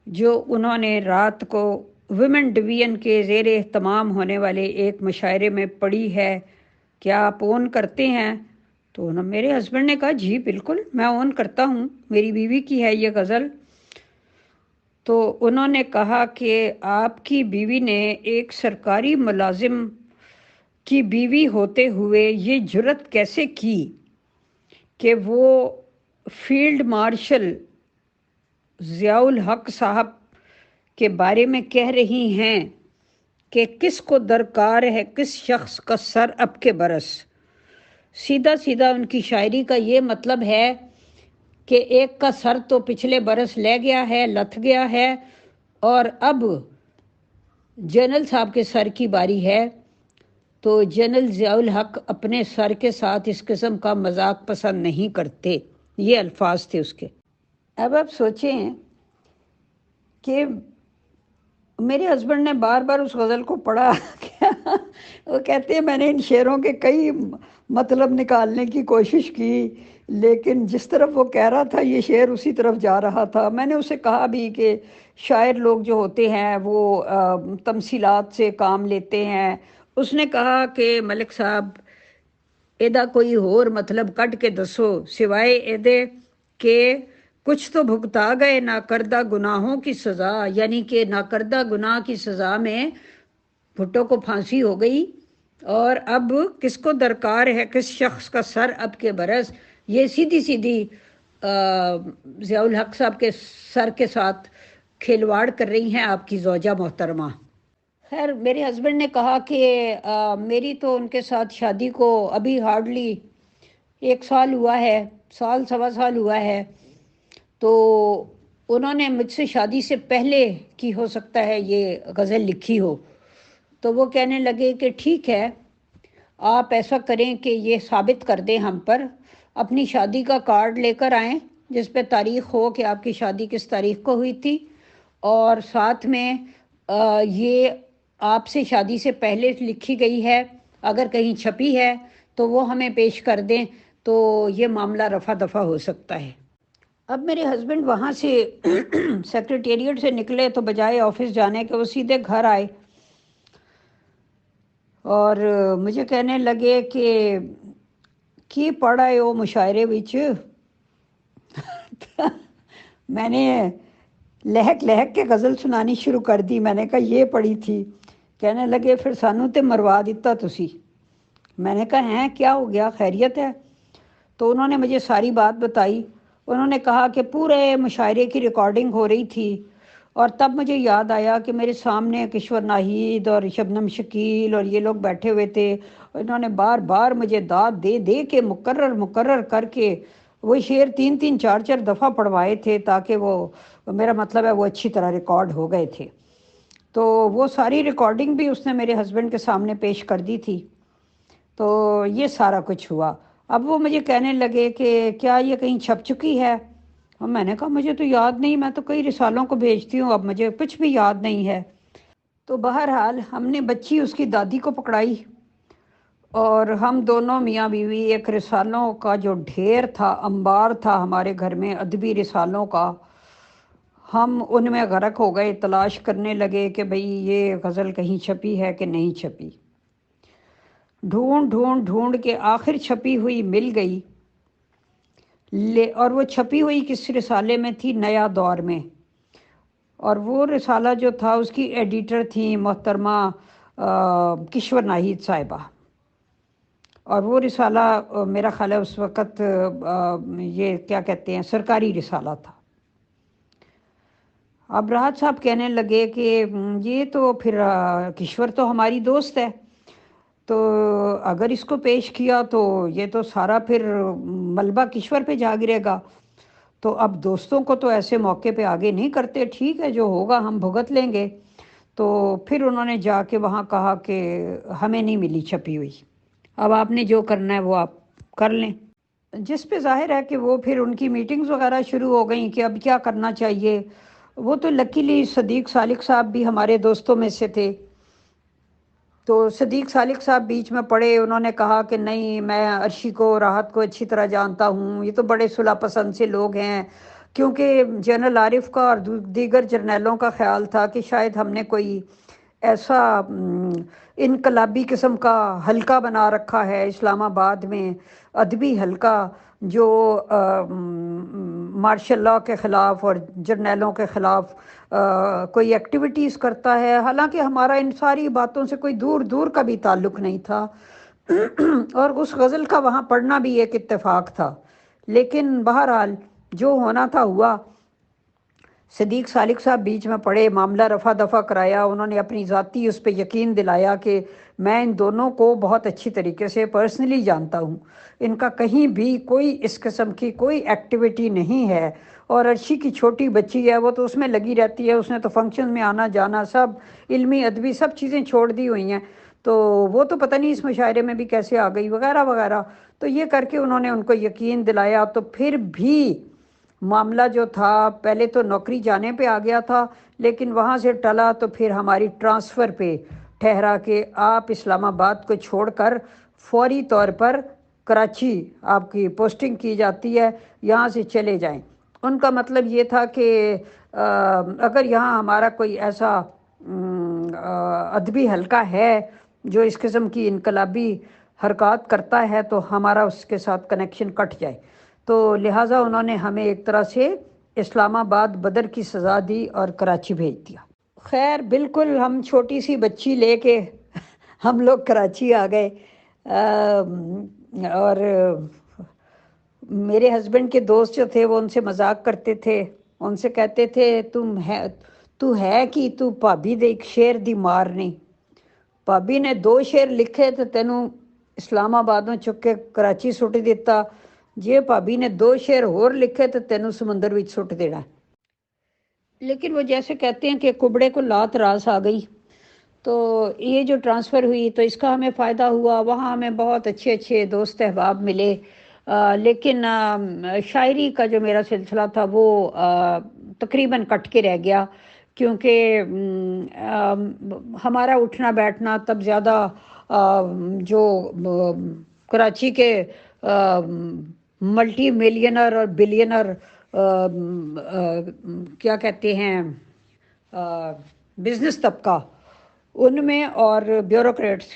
جو انہوں نے رات کو ویمن ڈویژن کے زیر اہتمام ہونے والے ایک مشاعرے میں پڑھی ہے، کیا آپ اون کرتے ہیں؟ تو میرے ہسبینڈ نے کہا جی بالکل میں اون کرتا ہوں، میری بیوی کی ہے یہ غزل۔ تو انہوں نے کہا کہ آپ کی بیوی نے ایک سرکاری ملازم کی بیوی ہوتے ہوئے یہ جرت کیسے کی کہ وہ فیلڈ مارشل ضیاء الحق صاحب کے بارے میں کہہ رہی ہیں کہ کس کو درکار ہے کس شخص کا سر اب کے برس۔ سیدھا سیدھا ان کی شاعری کا یہ مطلب ہے کہ ایک کا سر تو پچھلے برس لے گیا ہے، لتھ گیا ہے، اور اب جنرل صاحب کے سر کی باری ہے۔ تو جنرل ضیاء الحق اپنے سر کے ساتھ اس قسم کا مذاق پسند نہیں کرتے، یہ الفاظ تھے اس کے۔ اب آپ سوچیں کہ میرے ہسبینڈ نے بار بار اس غزل کو پڑھا، وہ کہتے ہیں میں نے ان شعروں کے کئی مطلب نکالنے کی کوشش کی، لیکن جس طرف وہ کہہ رہا تھا یہ شعر اسی طرف جا رہا تھا۔ میں نے اسے کہا بھی کہ شاعر لوگ جو ہوتے ہیں وہ تمثیلات سے کام لیتے ہیں۔ اس نے کہا کہ ملک صاحب ایدا کوئی اور مطلب کٹ کے دسو سوائے ایدے کہ کچھ تو بھگتا گئے ناکردہ گناہوں کی سزا، یعنی کہ ناکردہ گناہ کی سزا میں بھٹو کو پھانسی ہو گئی، اور اب کس کو درکار ہے کس شخص کا سر اب کے برس۔ یہ سیدھی سیدھی ضیاء الحق صاحب کے سر کے ساتھ کھلواڑ کر رہی ہیں آپ کی زوجہ محترمہ۔ خیر میرے ہسبینڈ نے کہا کہ میری تو ان کے ساتھ شادی کو ابھی ہارڈلی 1 سال ہوا ہے، سال سوا سال ہوا ہے، تو انہوں نے مجھ سے شادی سے پہلے کی ہو سکتا ہے یہ غزل لکھی ہو۔ تو وہ کہنے لگے کہ ٹھیک ہے آپ ایسا کریں کہ یہ ثابت کر دیں ہم پر، اپنی شادی کا کارڈ لے کر آئیں جس پہ تاریخ ہو کہ آپ کی شادی کس تاریخ کو ہوئی تھی، اور ساتھ میں یہ آپ سے شادی سے پہلے لکھی گئی ہے، اگر کہیں چھپی ہے تو وہ ہمیں پیش کر دیں، تو یہ معاملہ رفع دفع ہو سکتا ہے۔ اب میرے ہسبینڈ وہاں سے سیکریٹریٹ سے نکلے تو بجائے آفس جانے کے وہ سیدھے گھر آئے اور مجھے کہنے لگے کہ کی پڑھ آئے ہو مشاعرے وچ؟ میں نے لہک لہک کے غزل سنانی شروع کر دی۔ میں نے کہا یہ پڑھی تھی۔ کہنے لگے پھر سانو تے مروا دیتا تسی۔ میں نے کہا ہیں کیا ہو گیا، خیریت ہے؟ تو انہوں نے مجھے ساری بات بتائی۔ انہوں نے کہا کہ پورے مشاعرے کی ریکارڈنگ ہو رہی تھی، اور تب مجھے یاد آیا کہ میرے سامنے کشور ناہید اور شبنم شکیل اور یہ لوگ بیٹھے ہوئے تھے۔ انہوں نے بار بار مجھے داد دے دے کے مکرر کر کے وہ شعر 3 4 دفعہ پڑھوائے تھے، تاکہ وہ میرا مطلب ہے وہ اچھی طرح ریکارڈ ہو گئے تھے۔ تو وہ ساری ریکارڈنگ بھی اس نے میرے ہسبینڈ کے سامنے پیش کر دی تھی۔ تو یہ سارا کچھ ہوا۔ اب وہ مجھے کہنے لگے کہ کیا یہ کہیں چھپ چکی ہے؟ اور میں نے کہا مجھے تو یاد نہیں، میں تو کئی رسالوں کو بھیجتی ہوں، اب مجھے کچھ بھی یاد نہیں ہے۔ تو بہرحال ہم نے بچی اس کی دادی کو پکڑائی، اور ہم دونوں میاں بیوی ایک رسالوں کا جو ڈھیر تھا، انبار تھا ہمارے گھر میں ادبی رسالوں کا، ہم ان میں غرق ہو گئے، تلاش کرنے لگے کہ بھئی یہ غزل کہیں چھپی ہے کہ نہیں چھپی۔ ڈھونڈ ڈھونڈ ڈھونڈ کے آخر چھپی ہوئی مل گئی، اور وہ چھپی ہوئی کس رسالے میں تھی؟ نیا دور میں۔ اور وہ رسالہ جو تھا اس کی ایڈیٹر تھی محترمہ کشور ناہید صاحبہ، اور وہ رسالہ میرا خیال ہے اس وقت یہ کیا کہتے ہیں سرکاری رسالہ تھا۔ اب راحت صاحب کہنے لگے کہ یہ تو پھر کشور تو ہماری دوست ہے، تو اگر اس کو پیش کیا تو یہ تو سارا پھر ملبہ کشور پہ جا گرے گا، تو اب دوستوں کو تو ایسے موقع پہ آگے نہیں کرتے، ٹھیک ہے جو ہوگا ہم بھگت لیں گے۔ تو پھر انہوں نے جا کے وہاں کہا کہ ہمیں نہیں ملی چھپی ہوئی، اب آپ نے جو کرنا ہے وہ آپ کر لیں۔ جس پہ ظاہر ہے کہ وہ پھر ان کی میٹنگز وغیرہ شروع ہو گئیں کہ اب کیا کرنا چاہیے۔ وہ تو لکیلی صدیق سالک صاحب بھی ہمارے دوستوں میں سے تھے، تو صدیق سالک صاحب بیچ میں پڑے، انہوں نے کہا کہ نہیں میں عرشی کو راحت کو اچھی طرح جانتا ہوں، یہ تو بڑے صلح پسند سے لوگ ہیں، کیونکہ جنرل عارف کا اور دیگر جرنیلوں کا خیال تھا کہ شاید ہم نے کوئی ایسا انقلابی قسم کا حلقہ بنا رکھا ہے اسلام آباد میں، ادبی حلقہ، جو مارشل لاء کے خلاف اور جرنیلوں کے خلاف کوئی ایکٹیویٹیز کرتا ہے، حالانکہ ہمارا ان ساری باتوں سے کوئی دور دور کا بھی تعلق نہیں تھا۔ اور اس غزل کا وہاں پڑھنا بھی ایک اتفاق تھا، لیکن بہرحال جو ہونا تھا ہوا۔ صدیق سالک صاحب بیچ میں پڑے، معاملہ رفع دفع کرایا، انہوں نے اپنی ذاتی اس پہ یقین دلایا کہ میں ان دونوں کو بہت اچھی طریقے سے پرسنلی جانتا ہوں، ان کا کہیں بھی کوئی اس قسم کی کوئی ایکٹیویٹی نہیں ہے، اور عرشی کی چھوٹی بچی ہے وہ تو اس میں لگی رہتی ہے، اس نے تو فنکشن میں آنا جانا سب علمی ادبی سب چیزیں چھوڑ دی ہوئی ہیں، تو وہ تو پتہ نہیں اس مشاعرے میں بھی کیسے آ گئی وغیرہ وغیرہ۔ تو یہ کر کے انہوں نے ان کو یقین دلایا، تو پھر بھی معاملہ جو تھا پہلے تو نوکری جانے پہ آ گیا تھا، لیکن وہاں سے ٹلا تو پھر ہماری ٹرانسفر پہ ٹھہرا کہ آپ اسلام آباد کو چھوڑ کر فوری طور پر کراچی آپ کی پوسٹنگ کی جاتی ہے، یہاں سے چلے جائیں۔ ان کا مطلب یہ تھا کہ اگر یہاں ہمارا کوئی ایسا ادبی حلقہ ہے جو اس قسم کی انقلابی حرکات کرتا ہے تو ہمارا اس کے ساتھ کنیکشن کٹ جائے، تو لہٰذا انہوں نے ہمیں ایک طرح سے اسلام آباد بدر کی سزا دی اور کراچی بھیج دیا۔ خیر بالکل ہم چھوٹی سی بچی لے کے ہم لوگ کراچی آ گئے، اور میرے ہسبینڈ کے دوست جو تھے وہ ان سے مذاق کرتے تھے، ان سے کہتے تھے تو ہے کہ تو بھابی دے ایک شیر دی مار نہیں، بھابی نے 2 شیر لکھے تو تینوں اسلام آبادوں چک کے کراچی سٹ دیتا، جے بھابی نے 2 شیر اور لکھے تو تینوں سمندر وچ سٹ دینا۔ لیکن وہ جیسے کہتے ہیں کہ کبڑے کو لات راس آ گئی، تو یہ جو ٹرانسفر ہوئی تو اس کا ہمیں فائدہ ہوا، وہاں ہمیں بہت اچھے اچھے دوست احباب ملے، لیکن شاعری کا جو میرا سلسلہ تھا وہ تقریباً کٹ کے رہ گیا، کیونکہ ہمارا اٹھنا بیٹھنا تب زیادہ جو کراچی کے ملٹی ملینر اور بلینر کیا کہتے ہیں بزنس طبقہ، ان میں اور بیوروکریٹس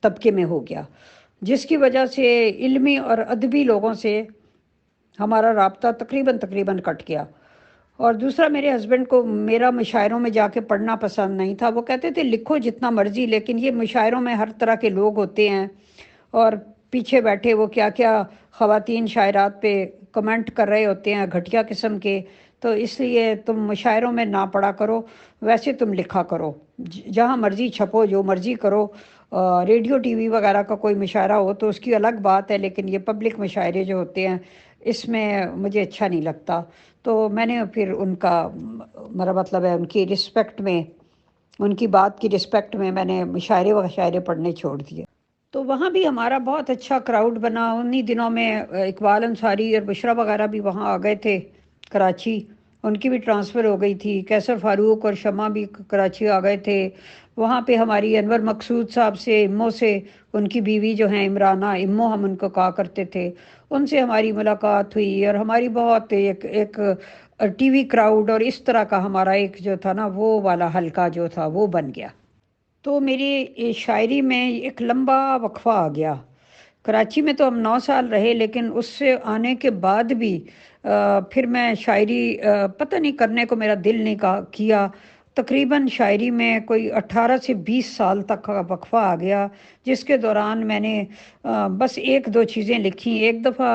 طبقے میں ہو گیا، جس کی وجہ سے علمی اور ادبی لوگوں سے ہمارا رابطہ تقریباً کٹ گیا۔ اور دوسرا میرے ہسبینڈ کو میرا مشاعروں میں جا کے پڑھنا پسند نہیں تھا، وہ کہتے تھے لکھو جتنا مرضی، لیکن یہ مشاعروں میں ہر طرح کے لوگ ہوتے ہیں اور پیچھے بیٹھے وہ کیا کیا خواتین شاعرات پہ کمنٹ کر رہے ہوتے ہیں گھٹیا قسم کے، تو اس لیے تم مشاعروں میں نہ پڑھا کرو، ویسے تم لکھا کرو، جہاں مرضی چھپو جو مرضی کرو، ریڈیو ٹی وی وغیرہ کا کوئی مشاعرہ ہو تو اس کی الگ بات ہے، لیکن یہ پبلک مشاعرے جو ہوتے ہیں اس میں مجھے اچھا نہیں لگتا۔ تو میں نے پھر ان کا میرا مطلب ہے ان کی رسپیکٹ میں، ان کی بات کی رسپیکٹ میں نے مشاعرے پڑھنے چھوڑ دیے۔ تو وہاں بھی ہمارا بہت اچھا کراؤڈ بنا. انہی دنوں میں اقبال انصاری اور بشرا وغیرہ بھی وہاں آ گئے تھے کراچی. ان کی بھی ٹرانسفر ہو گئی تھی. کیسر فاروق اور شمع بھی کراچی آ گئے تھے. وہاں پہ ہماری انور مقصود صاحب سے، امو سے، ان کی بیوی جو ہیں عمرانہ امو ہم ان کو کہا کرتے تھے، ان سے ہماری ملاقات ہوئی. اور ہماری بہت ایک ٹی وی کراؤڈ اور اس طرح کا ہمارا ایک جو تھا نا وہ والا حلقہ جو تھا وہ بن گیا. تو میری شاعری میں ایک لمبا وقفہ آ گیا. کراچی میں تو ہم 9 سال رہے، لیکن اس سے آنے کے بعد بھی پھر میں شاعری پتہ نہیں کرنے کو میرا دل نہیں کیا. تقریباً شاعری میں کوئی 18 سے 20 سال تک کا وقفہ آ گیا، جس کے دوران میں نے بس ایک دو چیزیں لکھی. ایک دفعہ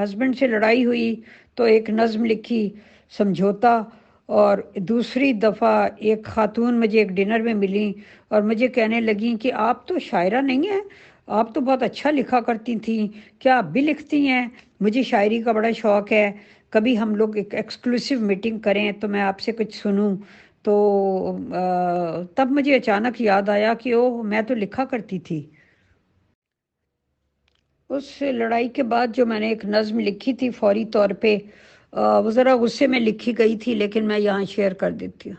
ہسبینڈ سے لڑائی ہوئی تو ایک نظم لکھی، سمجھوتا. اور دوسری دفعہ ایک خاتون مجھے ایک ڈنر میں ملی اور مجھے کہنے لگیں کہ آپ تو شاعرہ نہیں ہیں، آپ تو بہت اچھا لکھا کرتی تھیں، کیا آپ بھی لکھتی ہیں؟ مجھے شاعری کا بڑا شوق ہے، کبھی ہم لوگ ایک ایکسکلوسیو میٹنگ کریں تو میں آپ سے کچھ سنوں. تو تب مجھے اچانک یاد آیا کہ اوہ میں تو لکھا کرتی تھی. اس لڑائی کے بعد جو میں نے ایک نظم لکھی تھی فوری طور پہ، وہ ذرا غصے میں لکھی گئی تھی، لیکن میں یہاں شیئر کر دیتی ہوں.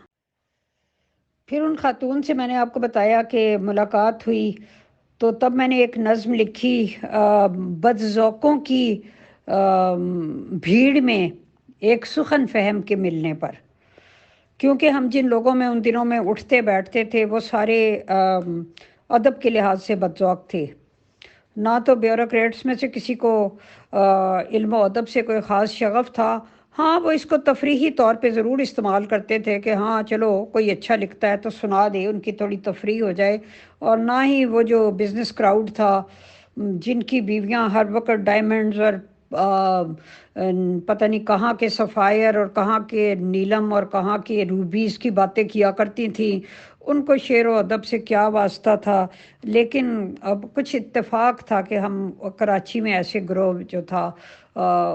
پھر ان خاتون سے میں نے آپ کو بتایا کہ ملاقات ہوئی، تو تب میں نے ایک نظم لکھی، بد ذوقوں کی بھیڑ میں ایک سخن فہم کے ملنے پر. کیونکہ ہم جن لوگوں میں ان دنوں میں اٹھتے بیٹھتے تھے وہ سارے ادب کے لحاظ سے بد ذوق تھے. نہ تو بیوروکریٹس میں سے کسی کو علم و ادب سے کوئی خاص شغف تھا. ہاں وہ اس کو تفریحی طور پہ ضرور استعمال کرتے تھے کہ ہاں چلو کوئی اچھا لکھتا ہے تو سنا دے، ان کی تھوڑی تفریح ہو جائے. اور نہ ہی وہ جو بزنس کراؤڈ تھا جن کی بیویاں ہر وقت ڈائمنڈز اور پتہ نہیں کہاں کے سفائر اور کہاں کے نیلم اور کہاں کے روبیز کی باتیں کیا کرتی تھیں، ان کو شعر و ادب سے کیا واسطہ تھا. لیکن اب کچھ اتفاق تھا کہ ہم کراچی میں ایسے گروہ جو تھا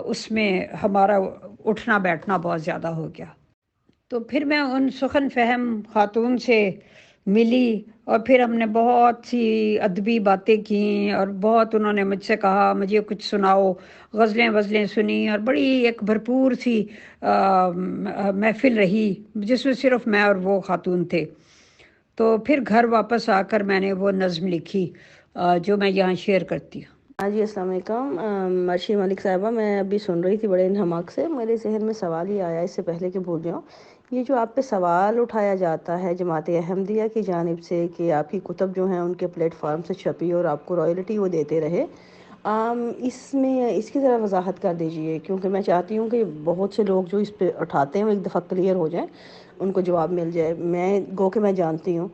اس میں ہمارا اٹھنا بیٹھنا بہت زیادہ ہو گیا. تو پھر میں ان سخن فہم خاتون سے ملی اور پھر ہم نے بہت سی ادبی باتیں کیں اور بہت انہوں نے مجھ سے کہا مجھے کچھ سناؤ. غزلیں سنی اور بڑی ایک بھرپور سی محفل رہی جس میں صرف میں اور وہ خاتون تھے. تو پھر گھر واپس آ کر میں نے وہ نظم لکھی جو میں یہاں شیئر کرتی ہوں. ہاں جی، السلام علیکم. مرشی ملک صاحبہ، میں ابھی سن رہی تھی بڑے انہماک سے، میرے ذہن میں سوال ہی آیا اس سے پہلے کہ بھول جاؤں. یہ جو آپ پہ سوال اٹھایا جاتا ہے جماعت احمدیہ کی جانب سے کہ آپ کی کتب جو ہیں ان کے پلیٹ فارم سے چھپی اور آپ کو رائلٹی وہ دیتے رہے، اس میں اس کی ذرا وضاحت کر دیجئے، کیونکہ میں چاہتی ہوں کہ بہت سے لوگ جو اس پہ اٹھاتے ہیں وہ ایک دفعہ کلیئر ہو جائیں، ان کو جواب مل جائے. میں جانتی ہوں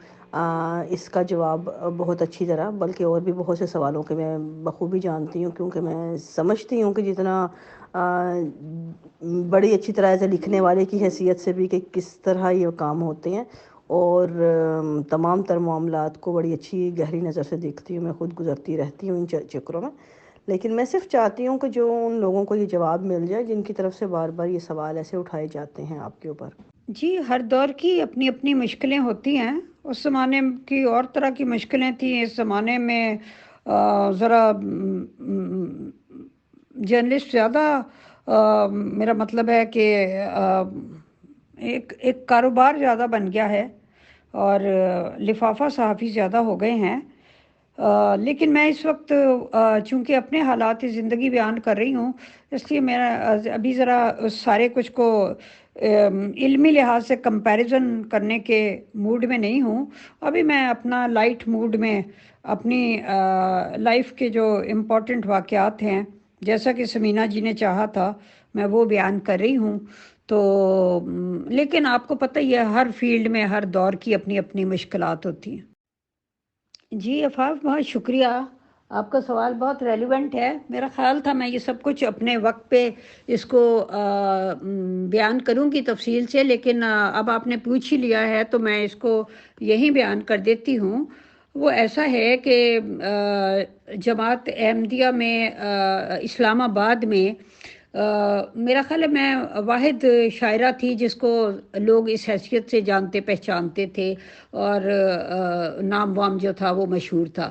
اس کا جواب بہت اچھی طرح، بلکہ اور بھی بہت سے سوالوں کے میں بخوبی جانتی ہوں، کیونکہ میں سمجھتی ہوں کہ جتنا بڑی اچھی طرح سے لکھنے والے کی حیثیت سے بھی کہ کس طرح یہ کام ہوتے ہیں اور تمام تر معاملات کو بڑی اچھی گہری نظر سے دیکھتی ہوں. میں خود گزرتی رہتی ہوں ان چکروں میں، لیکن میں صرف چاہتی ہوں کہ جو ان لوگوں کو یہ جواب مل جائے جن کی طرف سے بار بار یہ سوال ایسے اٹھائے جاتے ہیں آپ کے اوپر. جی، ہر دور کی اپنی اپنی مشکلیں ہوتی ہیں. اس زمانے کی اور طرح کی مشکلیں تھیں. اس زمانے میں ذرا جرنلسٹ زیادہ میرا مطلب ہے کہ ایک کاروبار زیادہ بن گیا ہے اور لفافہ صحافی زیادہ ہو گئے ہیں. لیکن میں اس وقت چونکہ اپنے حالات زندگی بیان کر رہی ہوں، اس لیے میرا ابھی ذرا سارے کچھ کو علمی لحاظ سے کمپیریزن کرنے کے موڈ میں نہیں ہوں. ابھی میں اپنا لائٹ موڈ میں اپنی لائف کے جو امپورٹنٹ واقعات ہیں جیسا کہ سمینہ جی نے چاہا تھا میں وہ بیان کر رہی ہوں. تو لیکن آپ کو پتہ ہی ہے ہر فیلڈ میں ہر دور کی اپنی اپنی مشکلات ہوتی ہیں. جی عفاف، بہت شکریہ. آپ کا سوال بہت ریلیونٹ ہے. میرا خیال تھا میں یہ سب کچھ اپنے وقت پہ اس کو بیان کروں گی تفصیل سے، لیکن اب آپ نے پوچھ ہی لیا ہے تو میں اس کو یہیں بیان کر دیتی ہوں. وہ ایسا ہے کہ جماعت احمدیہ میں اسلام آباد میں میرا خیال ہے میں واحد شاعرہ تھی جس کو لوگ اس حیثیت سے جانتے پہچانتے تھے اور نام وام جو تھا وہ مشہور تھا.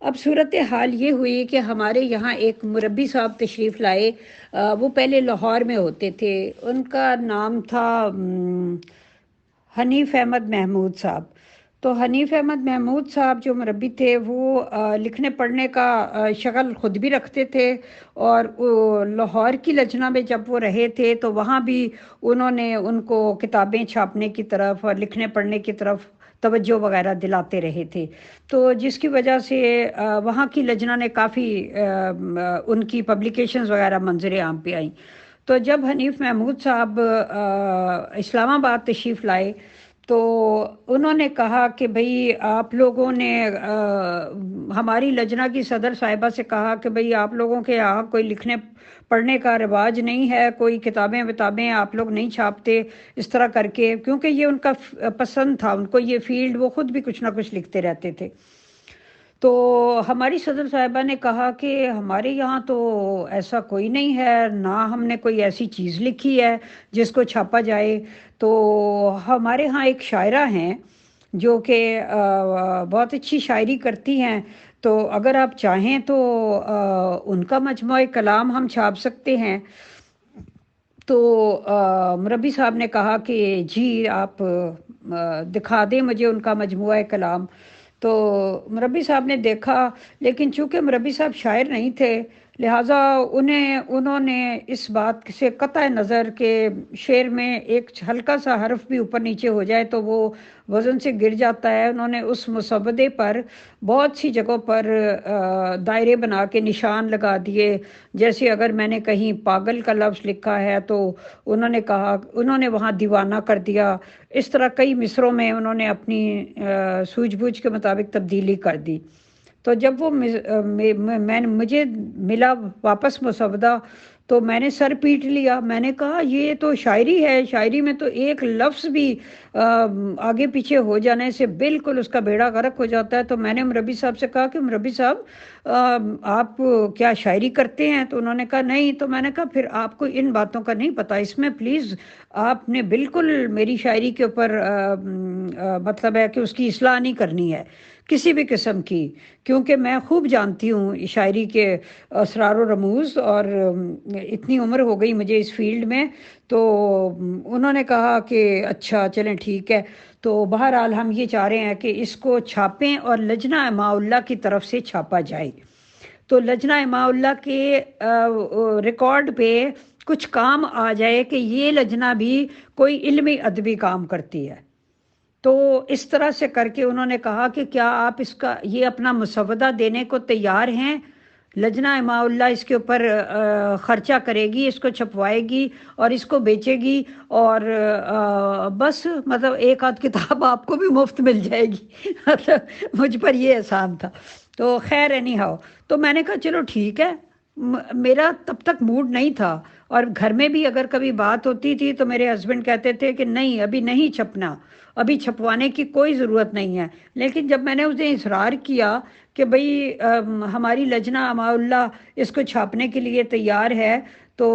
اب صورت حال یہ ہوئی کہ ہمارے یہاں ایک مربی صاحب تشریف لائے، وہ پہلے لاہور میں ہوتے تھے، ان کا نام تھا حنیف احمد محمود صاحب۔ تو حنیف احمد محمود صاحب جو مربی تھے وہ لکھنے پڑھنے کا شغل خود بھی رکھتے تھے، اور لاہور کی لجنہ میں جب وہ رہے تھے تو وہاں بھی انہوں نے ان کو کتابیں چھاپنے کی طرف اور لکھنے پڑھنے کی طرف توجہ وغیرہ دلاتے رہے تھے، تو جس کی وجہ سے وہاں کی لجنہ نے کافی ان کی پبلیکیشنز وغیرہ منظر عام پہ آئیں۔ تو جب حنیف محمود صاحب اسلام آباد تشریف لائے تو انہوں نے کہا کہ بھئی آپ لوگوں نے ہماری لجنہ کی صدر صاحبہ سے کہا کہ بھئی آپ لوگوں کے یہاں کوئی لکھنے پڑھنے کا رواج نہیں ہے، کوئی کتابیں آپ لوگ نہیں چھاپتے اس طرح کر کے، کیونکہ یہ ان کا پسند تھا، ان کو یہ فیلڈ، وہ خود بھی کچھ نہ کچھ لکھتے رہتے تھے۔ تو ہماری صدر صاحبہ نے کہا کہ ہمارے یہاں تو ایسا کوئی نہیں ہے، نہ ہم نے کوئی ایسی چیز لکھی ہے جس کو چھاپا جائے۔ تو ہمارے ہاں ایک شاعرہ ہیں جو کہ بہت اچھی شاعری کرتی ہیں، تو اگر آپ چاہیں تو ان کا مجموعہ کلام ہم چھاپ سکتے ہیں۔ تو مربی صاحب نے کہا کہ جی آپ دکھا دیں مجھے ان کا مجموعہ کلام۔ تو مربی صاحب نے دیکھا، لیکن چونکہ مربی صاحب شاعر نہیں تھے لہٰذا انہوں نے اس بات سے قطع نظر کہ شعر میں ایک ہلکا سا حرف بھی اوپر نیچے ہو جائے تو وہ وزن سے گر جاتا ہے، انہوں نے اس مسودے پر بہت سی جگہوں پر دائرے بنا کے نشان لگا دیے، جیسے اگر میں نے کہیں پاگل کا لفظ لکھا ہے تو انہوں نے وہاں دیوانہ کر دیا، اس طرح کئی مصروں میں انہوں نے اپنی سوجھ بوجھ کے مطابق تبدیلی کر دی۔ تو جب وہ مجھے ملا واپس مسودہ تو میں نے سر پیٹ لیا، میں نے کہا یہ تو شاعری ہے، شاعری میں تو ایک لفظ بھی آگے پیچھے ہو جانے سے بالکل اس کا بیڑا غرق ہو جاتا ہے۔ تو میں نے مربی صاحب سے کہا کہ مربی صاحب آپ کیا شاعری کرتے ہیں؟ تو انہوں نے کہا نہیں۔ تو میں نے کہا پھر آپ کو ان باتوں کا نہیں پتہ، اس میں پلیز آپ نے بالکل میری شاعری کے اوپر مطلب ہے کہ اس کی اصلاح نہیں کرنی ہے کسی بھی قسم کی، کیونکہ میں خوب جانتی ہوں شاعری کے اسرار و رموز، اور اتنی عمر ہو گئی مجھے اس فیلڈ میں۔ تو انہوں نے کہا کہ اچھا چلیں ٹھیک ہے۔ تو بہرحال ہم یہ چاہ رہے ہیں کہ اس کو چھاپیں اور لجنہ اماء اللہ کی طرف سے چھاپا جائے۔ تو لجنہ اماء اللہ کے ریکارڈ پہ کچھ کام آ جائے کہ یہ لجنہ بھی کوئی علمی ادبی کام کرتی ہے۔ تو اس طرح سے کر کے انہوں نے کہا کہ کیا آپ یہ اپنا مسودہ دینے کو تیار ہیں؟ لجنہ اماء اللہ اس کے اوپر خرچہ کرے گی، اس کو چھپوائے گی اور اس کو بیچے گی، اور بس مطلب ایک آدھ کتاب آپ کو بھی مفت مل جائے گی مطلب مجھ پر یہ احسان تھا۔ تو خیر اینی ہاؤ، تو میں نے کہا چلو ٹھیک ہے۔ میرا تب تک موڈ نہیں تھا، اور گھر میں بھی اگر کبھی بات ہوتی تھی تو میرے ہسبینڈ کہتے تھے کہ نہیں ابھی نہیں چھپنا، ابھی چھپوانے کی کوئی ضرورت نہیں ہے۔ لیکن جب میں نے اسے اصرار کیا کہ بھئی ہماری لجنہ اماء اللہ اس کو چھاپنے کے لیے تیار ہے، تو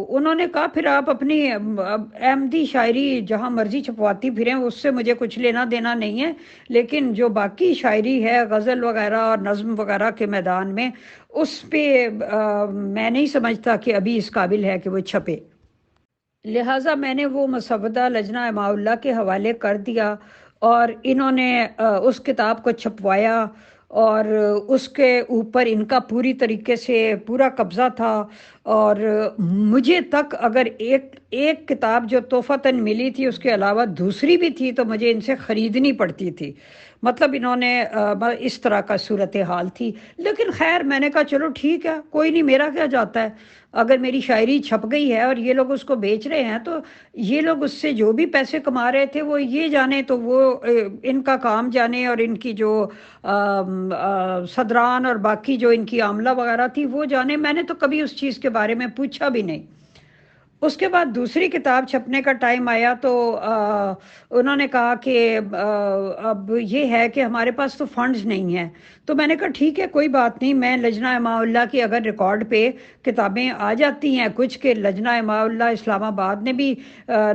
انہوں نے کہا پھر آپ اپنی احمدی شاعری جہاں مرضی چھپواتی پھریں، اس سے مجھے کچھ لینا دینا نہیں ہے، لیکن جو باقی شاعری ہے غزل وغیرہ اور نظم وغیرہ کے میدان میں، اس پہ میں نہیں سمجھتا کہ ابھی اس قابل ہے کہ وہ چھپے۔ لہٰذا میں نے وہ مسودہ لجنہ اماء اللہ کے حوالے کر دیا، اور انہوں نے اس کتاب کو چھپوایا، اور اس کے اوپر ان کا پوری طریقے سے پورا قبضہ تھا، اور مجھے تک اگر ایک کتاب جو تحفتاً ملی تھی اس کے علاوہ دوسری بھی تھی تو مجھے ان سے خریدنی پڑتی تھی، مطلب انہوں نے اس طرح کا صورتحال تھی۔ لیکن خیر میں نے کہا چلو ٹھیک ہے، کوئی نہیں، میرا کیا جاتا ہے، اگر میری شاعری چھپ گئی ہے اور یہ لوگ اس کو بیچ رہے ہیں تو یہ لوگ اس سے جو بھی پیسے کما رہے تھے وہ یہ جانے، تو وہ ان کا کام جانے، اور ان کی جو صدران اور باقی جو ان کی عاملہ وغیرہ تھی وہ جانے، میں نے تو کبھی اس چیز کے بارے میں پوچھا بھی نہیں۔ اس کے بعد دوسری کتاب چھپنے کا ٹائم آیا تو انہوں نے کہا کہ اب یہ ہے کہ ہمارے پاس تو فنڈز نہیں ہیں۔ تو میں نے کہا ٹھیک ہے کوئی بات نہیں، میں لجنہ اماء اللہ کی اگر ریکارڈ پہ کتابیں آ جاتی ہیں کچھ کہ لجنہ اماء اللہ اسلام آباد نے بھی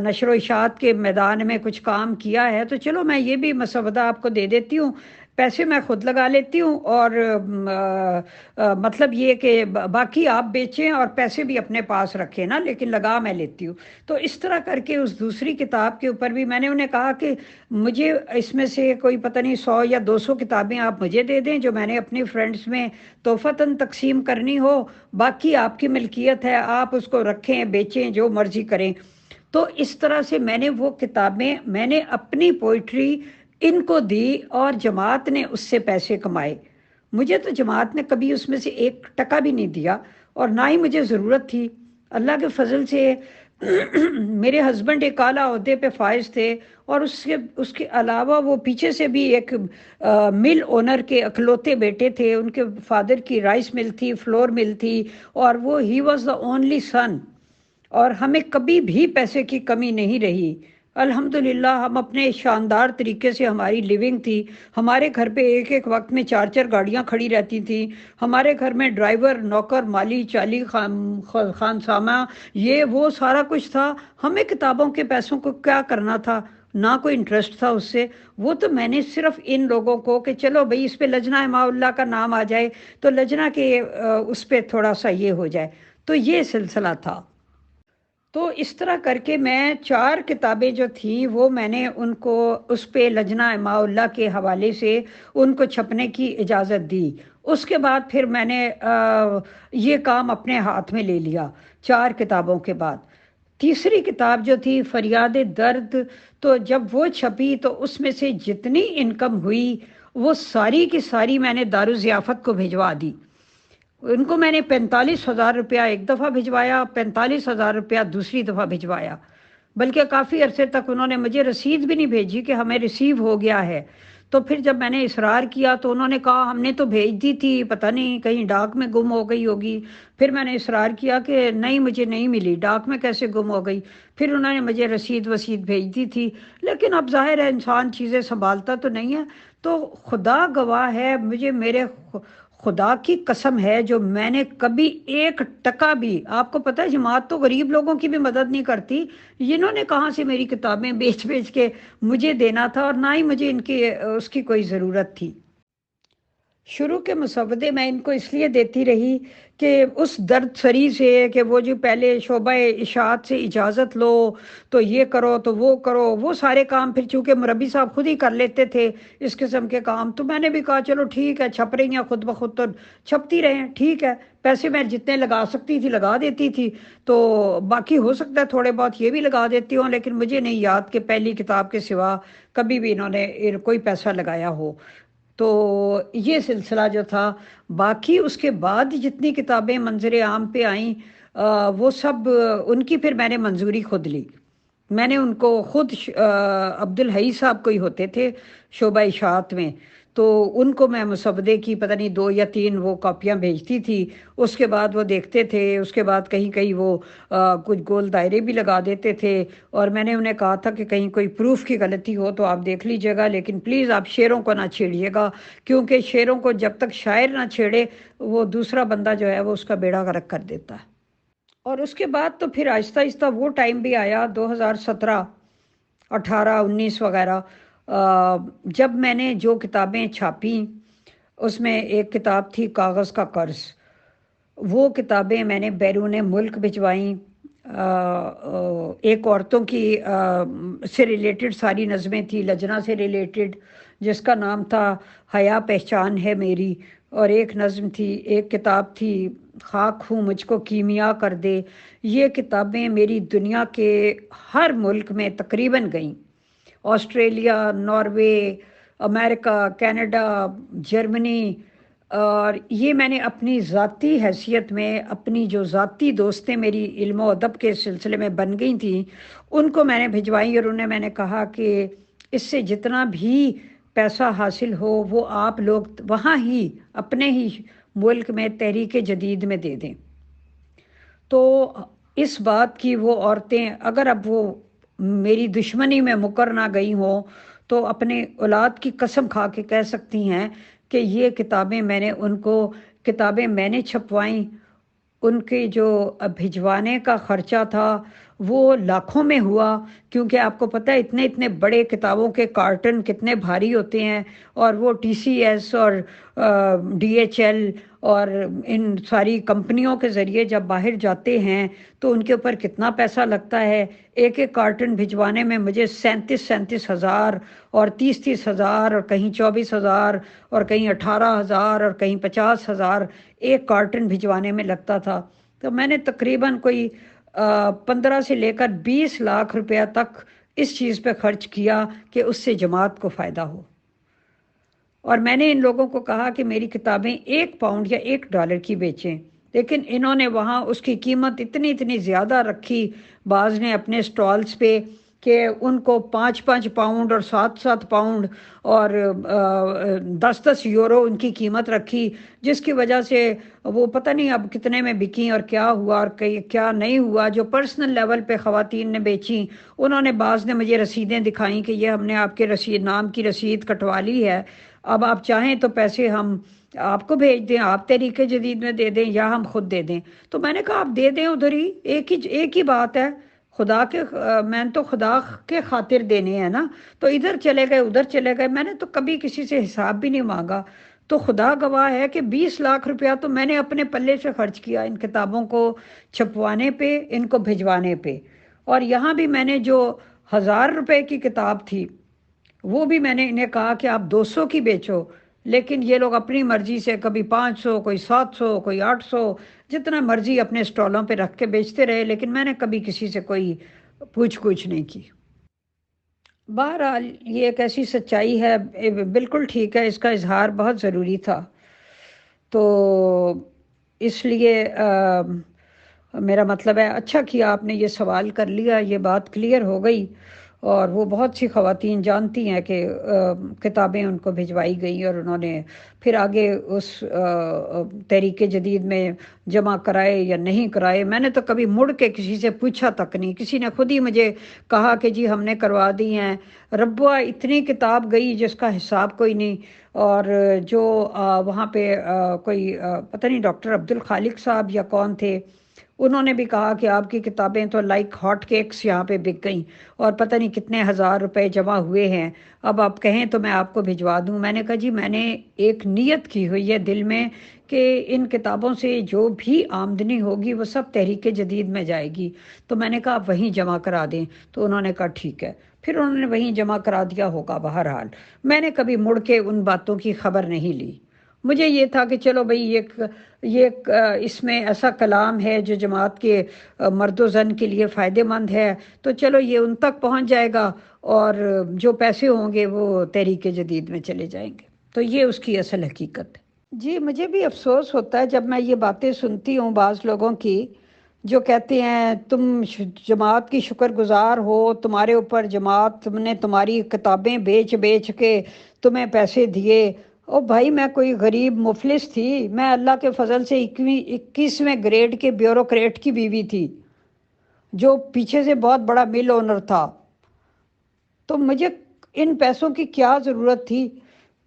نشر و اشاعت کے میدان میں کچھ کام کیا ہے، تو چلو میں یہ بھی مسودہ آپ کو دے دیتی ہوں، پیسے میں خود لگا لیتی ہوں، اور مطلب یہ کہ باقی آپ بیچیں اور پیسے بھی اپنے پاس رکھیں نا، لیکن لگا میں لیتی ہوں۔ تو اس طرح کر کے اس دوسری کتاب کے اوپر بھی میں نے انہیں کہا کہ مجھے اس میں سے کوئی پتہ نہیں 100 یا 200 کتابیں آپ مجھے دے دیں جو میں نے اپنی فرینڈز میں تحفتاً تقسیم کرنی ہو، باقی آپ کی ملکیت ہے، آپ اس کو رکھیں بیچیں جو مرضی کریں۔ تو اس طرح سے میں نے وہ کتابیں، میں نے اپنی پوئٹری ان کو دی اور جماعت نے اس سے پیسے کمائے۔ مجھے تو جماعت نے کبھی اس میں سے 1 ٹکا بھی نہیں دیا، اور نہ ہی مجھے ضرورت تھی۔ اللہ کے فضل سے میرے ہسبینڈ ایک اعلیٰ عہدے پہ فائز تھے، اور اس کے علاوہ وہ پیچھے سے بھی ایک مل اونر کے اکلوتے بیٹے تھے، ان کے فادر کی رائس مل تھی، فلور مل تھی، اور وہ he was the only son, اور ہمیں کبھی بھی پیسے کی کمی نہیں رہی۔ الحمدللہ ہم اپنے شاندار طریقے سے، ہماری لیونگ تھی، ہمارے گھر پہ ایک ایک وقت میں 4 4 گاڑیاں کھڑی رہتی تھیں، ہمارے گھر میں ڈرائیور، نوکر، مالی، چالی، خانسامہ، یہ وہ سارا کچھ تھا۔ ہمیں کتابوں کے پیسوں کو کیا کرنا تھا، نہ کوئی انٹرسٹ تھا اس سے۔ وہ تو میں نے صرف ان لوگوں کو کہ چلو بھئی اس پہ لجنہ اماء اللہ کا نام آ جائے تو لجنہ کے اس پہ تھوڑا سا یہ ہو جائے، تو یہ سلسلہ تھا۔ تو اس طرح کر کے میں 4 کتابیں جو تھیں وہ میں نے ان کو اس پہ لجنہ اماء اللہ کے حوالے سے ان کو چھپنے کی اجازت دی۔ اس کے بعد پھر میں نے یہ کام اپنے ہاتھ میں لے لیا 4 کتابوں کے بعد۔ تیسری کتاب جو تھی فریاد درد، تو جب وہ چھپی تو اس میں سے جتنی انکم ہوئی وہ ساری کی ساری میں نے دارالضیافت کو بھجوا دی۔ ان کو میں نے 45,000 روپیہ ایک دفعہ بھجوایا، 45,000 روپیہ دوسری دفعہ بھجوایا، بلکہ کافی عرصے تک انہوں نے مجھے رسید بھی نہیں بھیجی کہ ہمیں ریسیو ہو گیا ہے۔ تو پھر جب میں نے اصرار کیا تو انہوں نے کہا ہم نے تو بھیج دی تھی، پتہ نہیں کہیں ڈاک میں گم ہو گئی ہوگی۔ پھر میں نے اصرار کیا کہ نہیں، مجھے نہیں ملی، ڈاک میں کیسے گم ہو گئی؟ پھر انہوں نے مجھے رسید وسید بھیج دی تھی، لیکن اب ظاہر ہے انسان چیزیں سنبھالتا تو نہیں ہے۔ تو خدا گواہ ہے، مجھے میرے خدا کی قسم ہے جو میں نے کبھی 1 ٹکا بھی، آپ کو پتہ ہے جماعت تو غریب لوگوں کی بھی مدد نہیں کرتی، انہوں نے کہاں سے میری کتابیں بیچ بیچ کے مجھے دینا تھا، اور نہ ہی مجھے ان کی اس کی کوئی ضرورت تھی۔ شروع کے مسودے میں ان کو اس لیے دیتی رہی کہ اس درد سری سے کہ وہ جو پہلے شعبہ اشاعت سے اجازت لو، تو یہ کرو تو وہ کرو، وہ سارے کام پھر چونکہ مربی صاحب خود ہی کر لیتے تھے اس قسم کے کام، تو میں نے بھی کہا چلو ٹھیک ہے، چھپ رہی ہیں خود بخود تو چھپتی رہیں، ٹھیک ہے، پیسے میں جتنے لگا سکتی تھی لگا دیتی تھی، تو باقی ہو سکتا ہے تھوڑے بہت یہ بھی لگا دیتی ہوں، لیکن مجھے نہیں یاد کہ پہلی کتاب کے سوا کبھی بھی انہوں نے کوئی پیسہ لگایا ہو۔ تو یہ سلسلہ جو تھا، باقی اس کے بعد جتنی کتابیں منظر عام پہ آئیں وہ سب ان کی پھر میں نے منظوری خود لی۔ میں نے ان کو خود عبدالحی صاحب کوئی ہوتے تھے شعبہ اشاعت میں، تو ان کو میں مسودے کی پتہ نہیں 2 یا 3 وہ کاپیاں بھیجتی تھی، اس کے بعد وہ دیکھتے تھے، اس کے بعد کہیں کہیں وہ کچھ گول دائرے بھی لگا دیتے تھے، اور میں نے انہیں کہا تھا کہ کہیں کوئی پروف کی غلطی ہو تو آپ دیکھ لیجئے گا، لیکن پلیز آپ شعروں کو نہ چھیڑیے گا، کیونکہ شعروں کو جب تک شاعر نہ چھیڑے وہ دوسرا بندہ جو ہے وہ اس کا بیڑا غرق کر دیتا ہے۔ اور اس کے بعد تو پھر آہستہ آہستہ وہ ٹائم بھی آیا 2017، 18، 19 وغیرہ، جب میں نے جو کتابیں چھاپیں اس میں ایک کتاب تھی کاغذ کا قرض، وہ کتابیں میں نے بیرون ملک بھجوائیں۔ ایک عورتوں کی سے ریلیٹڈ ساری نظمیں تھی، لجنہ سے ریلیٹڈ، جس کا نام تھا حیا پہچان ہے میری، اور ایک نظم تھی، ایک کتاب تھی خاک ہوں مجھ کو کیمیا کر دے۔ یہ کتابیں میری دنیا کے ہر ملک میں تقریباً گئیں، آسٹریلیا، ناروے، امریکہ، کینیڈا، جرمنی، اور یہ میں نے اپنی ذاتی حیثیت میں، اپنی جو ذاتی دوستیں میری علم و ادب کے سلسلے میں بن گئی تھیں ان کو میں نے بھجوائی، اور انہیں میں نے کہا کہ اس سے جتنا بھی پیسہ حاصل ہو وہ آپ لوگ وہاں ہی اپنے ہی ملک میں تحریک جدید میں دے دیں۔ تو اس بات کی وہ عورتیں اگر اب وہ میری دشمنی میں مکر نہ گئی ہوں تو اپنے اولاد کی قسم کھا کے کہہ سکتی ہیں کہ یہ کتابیں میں نے ان کو، کتابیں میں نے چھپوائیں، ان کے جو بھجوانے کا خرچہ تھا وہ لاکھوں میں ہوا، کیونکہ آپ کو پتہ ہے اتنے اتنے بڑے کتابوں کے کارٹن کتنے بھاری ہوتے ہیں، اور وہ ٹی سی ایس اور ڈی ایچ ایل اور ان ساری کمپنیوں کے ذریعے جب باہر جاتے ہیں تو ان کے اوپر کتنا پیسہ لگتا ہے۔ ایک ایک کارٹن بھجوانے میں مجھے 37,000 اور 30,000 اور کہیں 24,000 اور کہیں 18,000 اور کہیں 50,000 ایک کارٹن بھجوانے میں لگتا تھا۔ تو میں نے تقریباً کوئی 15 سے لے کر 20 لاکھ روپیہ تک اس چیز پہ خرچ کیا کہ اس سے جماعت کو فائدہ ہو۔ اور میں نے ان لوگوں کو کہا کہ میری کتابیں 1 پاؤنڈ یا $1 کی بیچیں، لیکن انہوں نے وہاں اس کی قیمت اتنی زیادہ رکھی، بعض نے اپنے سٹالز پہ، کہ ان کو 5 پاؤنڈ اور 7 پاؤنڈ اور 10 یورو ان کی قیمت رکھی، جس کی وجہ سے وہ پتہ نہیں اب کتنے میں بکیں اور کیا ہوا اور کیا نہیں ہوا۔ جو پرسنل لیول پہ خواتین نے بیچیں، انہوں نے بعض نے مجھے رسیدیں دکھائیں کہ یہ ہم نے آپ کے نام کی رسید کٹوا لی ہے، اب آپ چاہیں تو پیسے ہم آپ کو بھیج دیں، آپ تحریک جدید میں دے دیں یا ہم خود دے دیں۔ تو میں نے کہا آپ دے دیں ادھر ہی، ایک ہی بات ہے، خدا کے میں نے تو خدا کے خاطر دینے ہیں نا، تو ادھر چلے گئے ادھر چلے گئے، میں نے تو کبھی کسی سے حساب بھی نہیں مانگا۔ تو خدا گواہ ہے کہ 20 لاکھ روپیہ تو میں نے اپنے پلے سے خرچ کیا ان کتابوں کو چھپوانے پہ، ان کو بھجوانے پہ۔ اور یہاں بھی میں نے جو 1,000 روپے کی کتاب تھی وہ بھی میں نے انہیں کہا کہ آپ 200 کی بیچو، لیکن یہ لوگ اپنی مرضی سے کبھی 500، کوئی 700، کوئی 800، جتنا مرضی اپنے سٹالوں پہ رکھ کے بیچتے رہے، لیکن میں نے کبھی کسی سے کوئی پوچھ گچھ نہیں کی۔ بہرحال یہ ایک ایسی سچائی ہے، بالکل ٹھیک ہے، اس کا اظہار بہت ضروری تھا۔ تو اس لیے میرا مطلب ہے اچھا کیا آپ نے یہ سوال کر لیا، یہ بات کلیئر ہو گئی۔ اور وہ بہت سی خواتین جانتی ہیں کہ کتابیں ان کو بھجوائی گئی اور انہوں نے پھر آگے اس تحریک جدید میں جمع کرائے یا نہیں کرائے۔ میں نے تو کبھی مڑ کے کسی سے پوچھا تک نہیں، کسی نے خود ہی مجھے کہا کہ جی ہم نے کروا دی ہیں۔ ربوہ اتنی کتاب گئی جس کا حساب کوئی نہیں۔ اور جو وہاں پہ کوئی پتہ نہیں ڈاکٹر عبد الخالق صاحب یا کون تھے، انہوں نے بھی کہا کہ آپ کی کتابیں تو لائک ہاٹ کیکس یہاں پہ بک گئیں اور پتہ نہیں کتنے 1,000 روپے جمع ہوئے ہیں، اب آپ کہیں تو میں آپ کو بھجوا دوں۔ میں نے کہا جی میں نے ایک نیت کی ہوئی ہے دل میں کہ ان کتابوں سے جو بھی آمدنی ہوگی وہ سب تحریک جدید میں جائے گی، تو میں نے کہا آپ وہیں جمع کرا دیں، تو انہوں نے کہا ٹھیک ہے، پھر انہوں نے وہیں جمع کرا دیا ہوگا۔ بہرحال میں نے کبھی مڑ کے ان باتوں کی خبر نہیں لی، مجھے یہ تھا کہ چلو بھئی یہ اس میں ایسا کلام ہے جو جماعت کے مرد و زن کے لیے فائدہ مند ہے، تو چلو یہ ان تک پہنچ جائے گا اور جو پیسے ہوں گے وہ تحریک جدید میں چلے جائیں گے۔ تو یہ اس کی اصل حقیقت ہے۔ جی مجھے بھی افسوس ہوتا ہے جب میں یہ باتیں سنتی ہوں بعض لوگوں کی، جو کہتے ہیں تم جماعت کی شکر گزار ہو، تمہارے اوپر جماعت نے تمہاری کتابیں بیچ بیچ کے تمہیں پیسے دیے۔ او بھائی میں کوئی غریب مفلس تھی، میں اللہ کے فضل سے 21ویں گریڈ کے بیوروکریٹ کی بیوی تھی جو پیچھے سے بہت بڑا مل اونر تھا، تو مجھے ان پیسوں کی کیا ضرورت تھی؟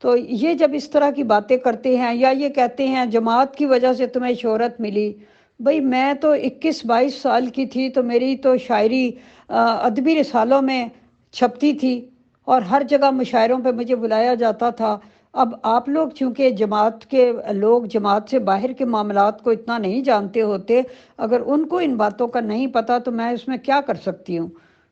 تو یہ جب اس طرح کی باتیں کرتے ہیں یا یہ کہتے ہیں جماعت کی وجہ سے تمہیں شہرت ملی، بھئی میں تو 21-22 سال کی تھی تو میری تو شاعری ادبی رسالوں میں چھپتی تھی اور ہر جگہ مشاعروں پہ مجھے بلایا جاتا تھا۔ اب آپ لوگ چونکہ جماعت کے لوگ جماعت سے باہر کے معاملات کو اتنا نہیں جانتے ہوتے، اگر ان کو ان باتوں کا نہیں پتہ تو میں اس میں کیا کر سکتی ہوں؟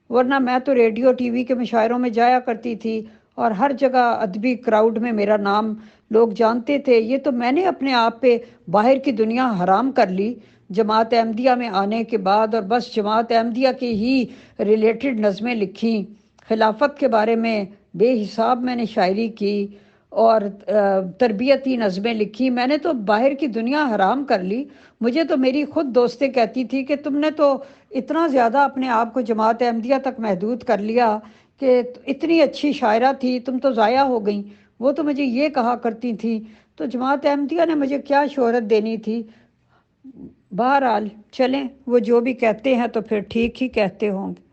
ورنہ میں تو ریڈیو ٹی وی کے مشاعروں میں جایا کرتی تھی اور ہر جگہ ادبی کراؤڈ میں میرا نام لوگ جانتے تھے۔ یہ تو میں نے اپنے آپ پہ باہر کی دنیا حرام کر لی جماعت احمدیہ میں آنے کے بعد، اور بس جماعت احمدیہ کی ہی ریلیٹڈ نظمیں لکھی، خلافت کے بارے میں بے حساب میں نے شاعری کی اور تربیتی نظمیں لکھی۔ میں نے تو باہر کی دنیا حرام کر لی۔ مجھے تو میری خود دوستیں کہتی تھی کہ تم نے تو اتنا زیادہ اپنے آپ کو جماعت احمدیہ تک محدود کر لیا کہ اتنی اچھی شاعرہ تھی تم تو ضائع ہو گئیں، وہ تو مجھے یہ کہا کرتی تھی۔ تو جماعت احمدیہ نے مجھے کیا شہرت دینی تھی؟ بہرحال چلیں، وہ جو بھی کہتے ہیں تو پھر ٹھیک ہی کہتے ہوں گے۔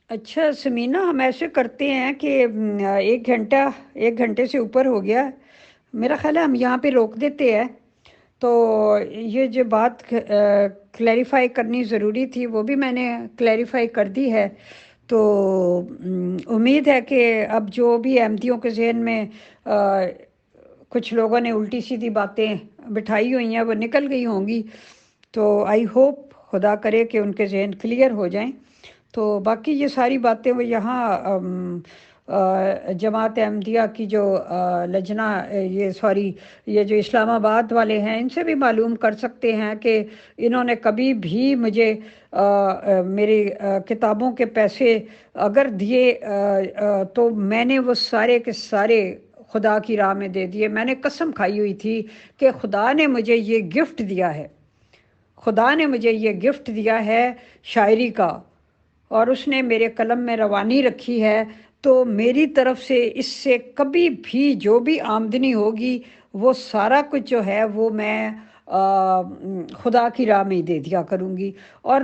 اچھا سمینہ، ہم ایسے کرتے ہیں کہ 1 گھنٹے سے اوپر ہو گیا، میرا خیال ہے ہم یہاں پہ روک دیتے ہیں، تو یہ جو بات کلیریفائی کرنی ضروری تھی وہ بھی میں نے کلیریفائی کر دی ہے۔ تو امید ہے کہ اب جو بھی احمدیوں کے ذہن میں کچھ لوگوں نے الٹی سیدھی باتیں بٹھائی ہوئی ہیں وہ نکل گئی ہوں گی، تو آئی ہوپ خدا کرے کہ ان کے ذہن کلیئر ہو جائیں۔ تو باقی یہ ساری باتیں وہ یہاں جماعت احمدیہ کی جو لجنہ یہ جو اسلام آباد والے ہیں ان سے بھی معلوم کر سکتے ہیں کہ انہوں نے کبھی بھی مجھے میری کتابوں کے پیسے اگر دیے تو میں نے وہ سارے کے سارے خدا کی راہ میں دے دیے۔ میں نے قسم کھائی ہوئی تھی کہ خدا نے مجھے یہ گفٹ دیا ہے، خدا نے مجھے یہ گفٹ دیا ہے شاعری کا، اور اس نے میرے قلم میں روانی رکھی ہے، تو میری طرف سے اس سے کبھی بھی جو بھی آمدنی ہوگی وہ سارا کچھ جو ہے وہ میں خدا کی راہ میں ہی دے دیا کروں گی۔ اور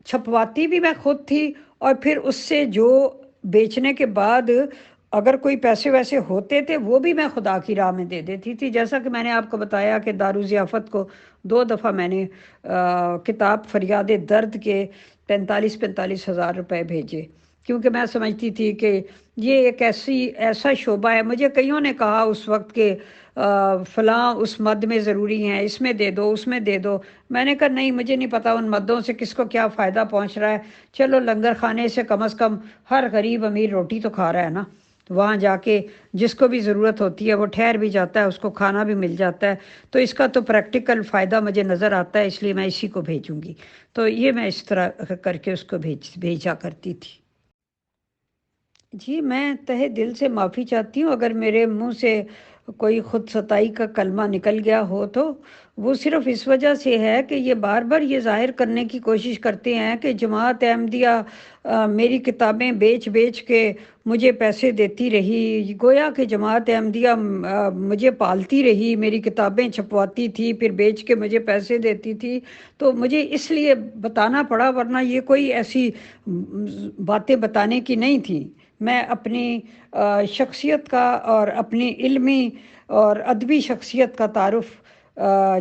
چھپواتی بھی میں خود تھی، اور پھر اس سے جو بیچنے کے بعد اگر کوئی پیسے ویسے ہوتے تھے وہ بھی میں خدا کی راہ میں دے دیتی تھی۔ جیسا کہ میں نے آپ کو بتایا کہ دارالضیافت کو 2 دفعہ میں نے کتاب فریاد درد کے 45 ہزار روپے بھیجے، کیونکہ میں سمجھتی تھی کہ یہ ایک ایسا شعبہ ہے۔ مجھے کئیوں نے کہا اس وقت کہ فلاں اس مد میں ضروری ہیں، اس میں دے دو، اس میں دے دو۔ میں نے کہا نہیں، مجھے نہیں پتا ان مدوں سے کس کو کیا فائدہ پہنچ رہا ہے، چلو لنگر خانے سے کم از کم ہر غریب امیر روٹی تو کھا رہا ہے نا، وہاں جا کے جس کو بھی ضرورت ہوتی ہے وہ ٹھہر بھی جاتا ہے، اس کو کھانا بھی مل جاتا ہے، تو اس کا تو پریکٹیکل فائدہ مجھے نظر آتا ہے، اس لیے میں اسی کو بھیجوں گی۔ تو یہ میں اس طرح کر کے اس کو بھیجا کرتی تھی۔ جی میں تہہ دل سے معافی چاہتی ہوں اگر میرے منہ سے کوئی خود ستائی کا کلمہ نکل گیا ہو، تو وہ صرف اس وجہ سے ہے کہ یہ بار بار یہ ظاہر کرنے کی کوشش کرتے ہیں کہ جماعت احمدیہ میری کتابیں بیچ بیچ کے مجھے پیسے دیتی رہی، گویا کہ جماعت احمدیہ مجھے پالتی رہی، میری کتابیں چھپواتی تھی پھر بیچ کے مجھے پیسے دیتی تھی۔ تو مجھے اس لیے بتانا پڑا، ورنہ یہ کوئی ایسی باتیں بتانے کی نہیں تھی۔ میں اپنی شخصیت کا اور اپنی علمی اور ادبی شخصیت کا تعارف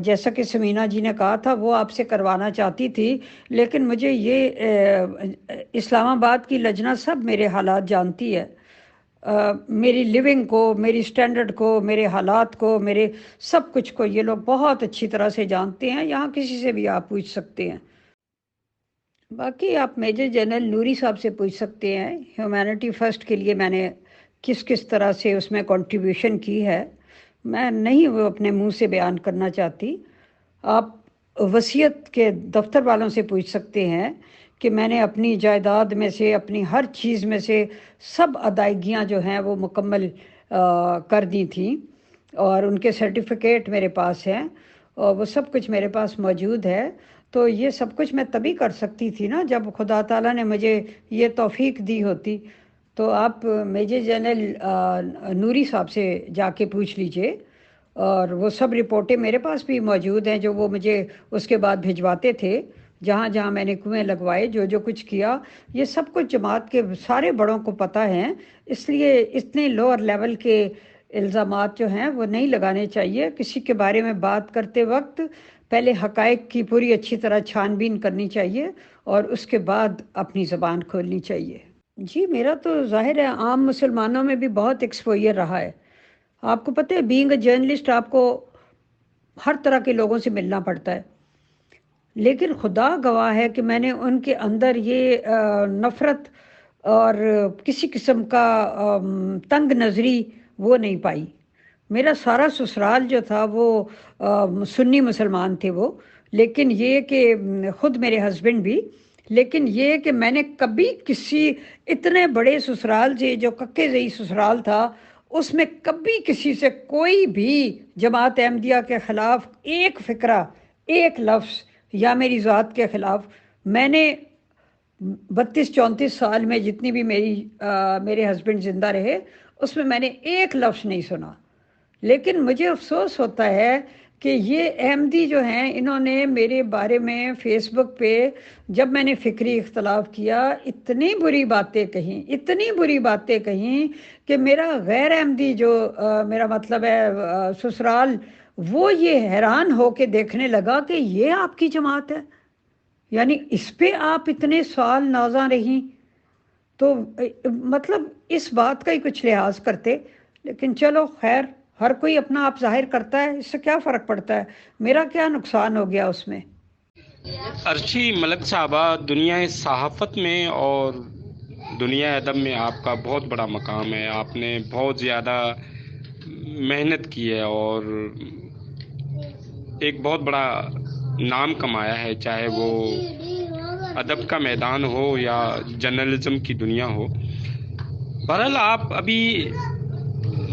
جیسا کہ سمینا جی نے کہا تھا وہ آپ سے کروانا چاہتی تھی، لیکن مجھے یہ اسلام آباد کی لجنہ سب میرے حالات جانتی ہے، میری لیونگ کو، میری سٹینڈرڈ کو، میرے حالات کو، میرے سب کچھ کو یہ لوگ بہت اچھی طرح سے جانتے ہیں۔ یہاں کسی سے بھی آپ پوچھ سکتے ہیں۔ باقی آپ میجر جنرل نوری صاحب سے پوچھ سکتے ہیں ہیومینٹی فرسٹ کے لیے میں نے کس طرح سے اس میں کنٹریبیوشن کی ہے، میں نہیں وہ اپنے منہ سے بیان کرنا چاہتی۔ آپ وصیت کے دفتر والوں سے پوچھ سکتے ہیں کہ میں نے اپنی جائیداد میں سے، اپنی ہر چیز میں سے سب ادائیگیاں جو ہیں وہ مکمل کر دی تھیں، اور ان کے سرٹیفکیٹ میرے پاس ہیں، اور وہ سب کچھ میرے پاس موجود ہے۔ تو یہ سب کچھ میں تبھی کر سکتی تھی نا جب خدا تعالیٰ نے مجھے یہ توفیق دی ہوتی۔ تو آپ میجر جنرل نوری صاحب سے جا کے پوچھ لیجئے، اور وہ سب رپورٹیں میرے پاس بھی موجود ہیں جو وہ مجھے اس کے بعد بھجواتے تھے، جہاں جہاں میں نے کنویں لگوائے، جو کچھ کیا، یہ سب کچھ جماعت کے سارے بڑوں کو پتہ ہیں۔ اس لیے اتنے لوور لیول کے الزامات جو ہیں وہ نہیں لگانے چاہیے۔ کسی کے بارے میں بات کرتے وقت پہلے حقائق کی پوری اچھی طرح چھان بین کرنی چاہیے، اور اس کے بعد اپنی زبان کھولنی چاہیے۔ جی میرا تو ظاہر ہے عام مسلمانوں میں بھی بہت ایکسپوئر رہا ہے۔ آپ کو پتہ ہے بینگ اے جرنلسٹ آپ کو ہر طرح کے لوگوں سے ملنا پڑتا ہے، لیکن خدا گواہ ہے کہ میں نے ان کے اندر یہ نفرت اور کسی قسم کا تنگ نظری وہ نہیں پائی۔ میرا سارا سسرال جو تھا وہ سنی مسلمان تھے وہ، لیکن یہ کہ خود میرے ہسبینڈ بھی، لیکن یہ کہ میں نے کبھی کسی اتنے بڑے سسرال سے جو ککے زئی سسرال تھا اس میں کبھی کسی سے کوئی بھی جماعت احمدیہ کے خلاف ایک فقرہ، ایک لفظ یا میری ذات کے خلاف میں نے 32-34 سال میں جتنی بھی میرے ہسبینڈ زندہ رہے اس میں میں نے ایک لفظ نہیں سنا۔ لیکن مجھے افسوس ہوتا ہے کہ یہ احمدی جو ہیں انہوں نے میرے بارے میں فیس بک پہ جب میں نے فکری اختلاف کیا اتنی بری باتیں کہیں، اتنی بری باتیں کہیں کہ میرا غیر احمدی جو میرا مطلب ہے سسرال وہ یہ حیران ہو کے دیکھنے لگا کہ یہ آپ کی جماعت ہے، یعنی اس پہ آپ اتنے سال نازاں رہیں، تو مطلب اس بات کا ہی کچھ لحاظ کرتے، لیکن چلو خیر، ہر کوئی اپنا آپ ظاہر کرتا ہے، اس سے کیا فرق پڑتا ہے، میرا کیا نقصان ہو گیا اس میں۔ عرشی ملک صاحبہ، دنیا صحافت میں اور دنیا ادب میں آپ کا بہت بڑا مقام ہے. آپ نے بہت زیادہ محنت کی ہے اور ایک بہت بڑا نام کمایا ہے، چاہے وہ ادب کا میدان ہو یا جرنلزم کی دنیا ہو. بہرحال آپ ابھی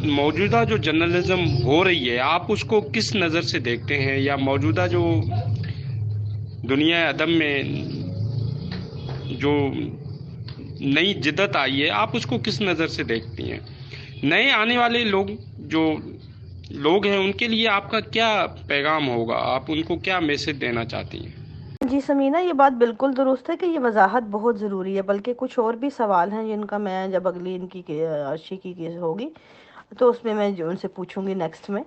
موجودہ جو جرنلزم ہو رہی ہے، آپ اس کو کس نظر سے دیکھتے ہیں، یا موجودہ جو دنیا ادب میں جو نئی جدت آئی ہے، آپ اس کو کس نظر سے دیکھتی ہیں؟ نئے آنے والے جو لوگ ہیں، ان کے لیے آپ کا کیا پیغام ہوگا؟ آپ ان کو کیا میسج دینا چاہتی ہیں؟ جی سمینہ، یہ بات بالکل درست ہے کہ یہ وضاحت بہت ضروری ہے، بلکہ کچھ اور بھی سوال ہیں جن کا میں جب اگلی ان کی عرشی کی ہوگی تو اس میں ان سے پوچھوں گی نیکسٹ میں.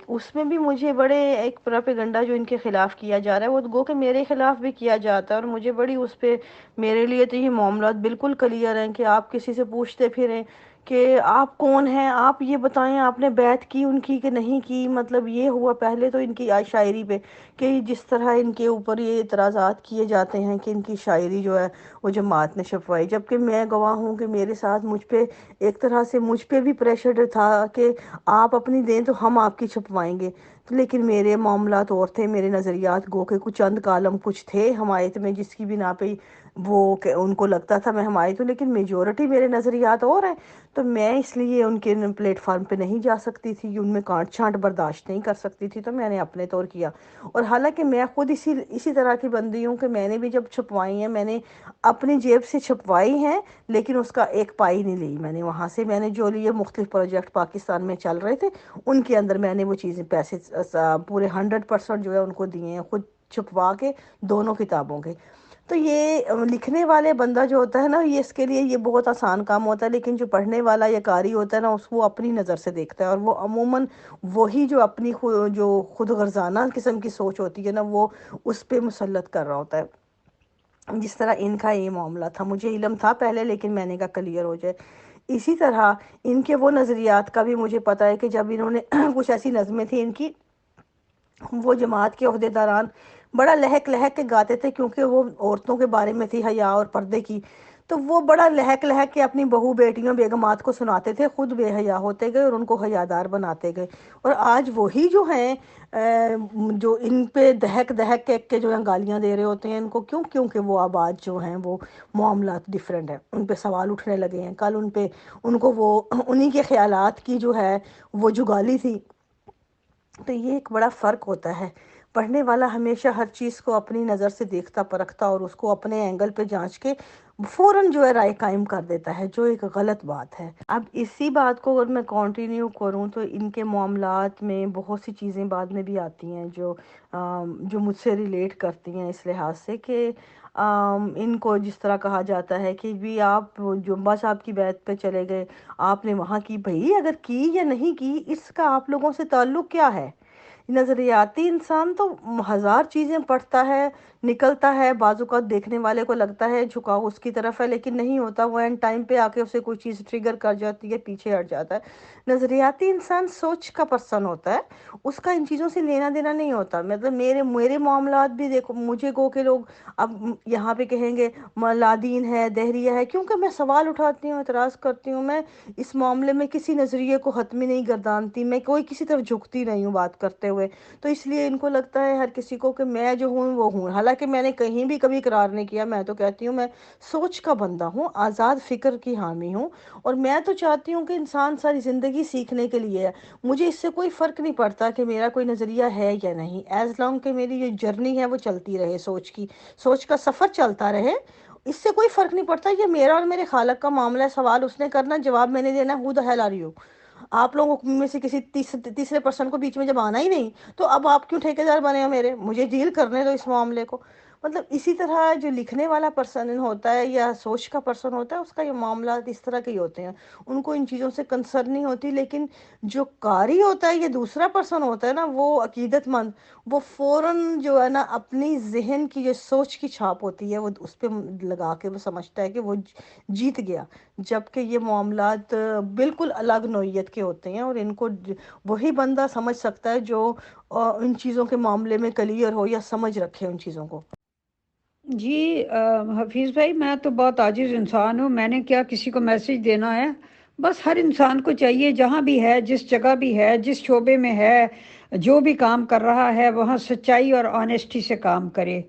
اس میں بھی مجھے بڑے ایک پروپیگنڈا جو ان کے خلاف کیا جا رہا ہے، وہ گو کہ میرے خلاف بھی کیا جاتا ہے، اور مجھے بڑی اس پہ، میرے لیے تو یہ معاملات بالکل کلیئر ہیں کہ آپ کسی سے پوچھتے پھریں کہ آپ کون ہیں، آپ یہ بتائیں آپ نے بیعت کی ان کی کہ نہیں کی. مطلب یہ ہوا پہلے تو ان کی شاعری پہ کہ جس طرح ان کے اوپر یہ اعتراضات کیے جاتے ہیں کہ ان کی شاعری جو ہے وہ جماعت نے چھپوائی، جبکہ میں گواہ ہوں کہ میرے ساتھ مجھ پہ ایک طرح سے مجھ پہ بھی پریشر تھا کہ آپ اپنی دیں تو ہم آپ کی چھپوائیں گے. لیکن میرے معاملات اور تھے، میرے نظریات گو کہ کچھ چند کالم کچھ تھے حمایت میں، جس کی بنا پہ وہ کہ ان کو لگتا تھا میں حمایت ہوں، لیکن میجورٹی میرے نظریات اور ہیں. تو میں اس لیے ان کے پلیٹ فارم پہ نہیں جا سکتی تھی، ان میں کانٹ چھانٹ برداشت نہیں کر سکتی تھی، تو میں نے اپنے طور کیا. اور حالانکہ میں خود اسی طرح کی بندی ہوں کہ میں نے بھی جب چھپوائی ہیں، میں نے اپنی جیب سے چھپوائی ہیں، لیکن اس کا ایک پائی نہیں لی میں نے وہاں سے. میں نے جو لیے مختلف پروجیکٹ پاکستان میں چل رہے تھے، ان کے اندر میں نے وہ چیزیں پیسے پورے 100% جو ہے ان کو دیے ہیں، خود چھپوا کے دونوں کتابوں کے. تو یہ لکھنے والے بندہ جو ہوتا ہے نا، یہ اس کے لیے یہ بہت آسان کام ہوتا ہے، لیکن جو پڑھنے والا یا قاری ہوتا ہے نا، وہ اپنی نظر سے دیکھتا ہے، اور وہ عموماً وہی جو اپنی جو خود غرضانہ قسم کی سوچ ہوتی ہے نا، وہ اس پہ مسلط کر رہا ہوتا ہے. جس طرح ان کا یہ معاملہ تھا، مجھے علم تھا پہلے، لیکن میں نے کہا کلیئر ہو جائے. اسی طرح ان کے وہ نظریات کا بھی مجھے پتا ہے کہ جب انہوں نے کچھ ایسی نظمیں تھیں ان کی، وہ جماعت کے عہدیداران بڑا لہک لہک کے گاتے تھے، کیونکہ وہ عورتوں کے بارے میں تھی، حیا اور پردے کی. تو وہ بڑا لہک لہک کے اپنی بہو بیٹیوں بیگمات کو سناتے تھے، خود بے حیا ہوتے گئے اور ان کو حیادار بناتے گئے. اور آج وہی جو ہیں جو ان پہ دہک دہک کے جو ہیں گالیاں دے رہے ہوتے ہیں ان کو، کیونکہ وہ اب آج جو ہیں وہ معاملات ڈیفرنٹ ہیں، ان پہ سوال اٹھنے لگے ہیں. کل ان کو وہ انہی کے خیالات کی جو ہے وہ جگالی تھی. تو یہ ایک بڑا فرق ہوتا ہے. پڑھنے والا ہمیشہ ہر چیز کو اپنی نظر سے دیکھتا پرکھتا اور اس کو اپنے اینگل پہ جانچ کے فوراً جو ہے رائے قائم کر دیتا ہے، جو ایک غلط بات ہے. اب اسی بات کو اگر میں کنٹینیو کروں تو ان کے معاملات میں بہت سی چیزیں بعد میں بھی آتی ہیں جو مجھ سے ریلیٹ کرتی ہیں، اس لحاظ سے کہ ان کو جس طرح کہا جاتا ہے کہ بھی آپ جمبا صاحب کی بیعت پہ چلے گئے، آپ نے وہاں کی. بھئی اگر کی یا نہیں کی، اس کا آپ لوگوں سے تعلق کیا ہے؟ نظریاتی انسان تو ہزار چیزیں پڑھتا ہے، نکلتا ہے، بعض اوقات دیکھنے والے کو لگتا ہے جھکاؤ اس کی طرف ہے، لیکن نہیں ہوتا. وہ اینڈ ٹائم پہ آ کے اسے کوئی چیز ٹریگر کر جاتی ہے، پیچھے ہٹ جاتا ہے. نظریاتی انسان سوچ کا پرسن ہوتا ہے، اس کا ان چیزوں سے لینا دینا نہیں ہوتا. مطلب میرے معاملات بھی دیکھو، مجھے کو کہ لوگ اب یہاں پہ کہیں گے لادین ہے، دہریہ ہے، کیونکہ میں سوال اٹھاتی ہوں، اعتراض کرتی ہوں. میں اس معاملے میں کسی نظریے کو حتمی نہیں گردانتی، میں کوئی کسی طرف جھکتی نہیں ہوں بات کرتے ہوئے. تو اس لیے ان کو لگتا ہے ہر کسی کو کہ میں جو ہوں وہ ہوں، حالانکہ میں نے کہیں بھی کبھی اقرار نہیں کیا. میں تو کہتی ہوں میں سوچ کا بندہ ہوں، آزاد فکر کی حامی ہوں، اور میں تو چاہتی ہوں کہ انسان ساری زندگی سیکھنے کے لیے ہے. مجھے اس سے کوئی فرق نہیں پڑتا کہ میرا کوئی نظریہ ہے یا نہیں، ایز لانگ کہ میری یہ جرنی ہے وہ چلتی رہے، سوچ کا سفر چلتا رہے، اس سے کوئی فرق نہیں پڑتا. یہ میرا اور میرے خالق کا معاملہ ہے، سوال اس نے کرنا، جواب میں نے دینا. who the hell are you؟ آپ لوگوں میں سے کسی تیسرے پرسن کو بیچ میں جب آنا ہی نہیں، تو اب آپ کیوں ٹھیکیدار بنے ہیں میرے؟ مجھے ڈیل کرنے دو اس معاملے کو. مطلب اسی طرح جو لکھنے والا پرسن ہوتا ہے یا سوچ کا پرسن ہوتا ہے، اس کا یہ معاملات اس طرح کے ہی ہوتے ہیں، ان کو ان چیزوں سے کنسرن نہیں ہوتی. لیکن جو قاری ہوتا ہے، یہ دوسرا پرسن ہوتا ہے نا، وہ عقیدت مند، وہ فوراً جو ہے نا اپنی ذہن کی جو سوچ کی چھاپ ہوتی ہے وہ اس پہ لگا کے وہ سمجھتا ہے کہ وہ جیت گیا، جبکہ یہ معاملات بالکل الگ نوعیت کے ہوتے ہیں، اور ان کو وہی بندہ سمجھ سکتا ہے جو ان چیزوں کے معاملے میں کلیئر ہو یا سمجھ رکھے ان چیزوں کو. جی حفیظ بھائی، میں تو بہت عاجز انسان ہوں. میں نے کیا کسی کو میسج دینا ہے؟ بس ہر انسان کو چاہیے جہاں بھی ہے، جس جگہ بھی ہے، جس شعبے میں ہے، جو بھی کام کر رہا ہے، وہاں سچائی اور آنیسٹی سے کام کرے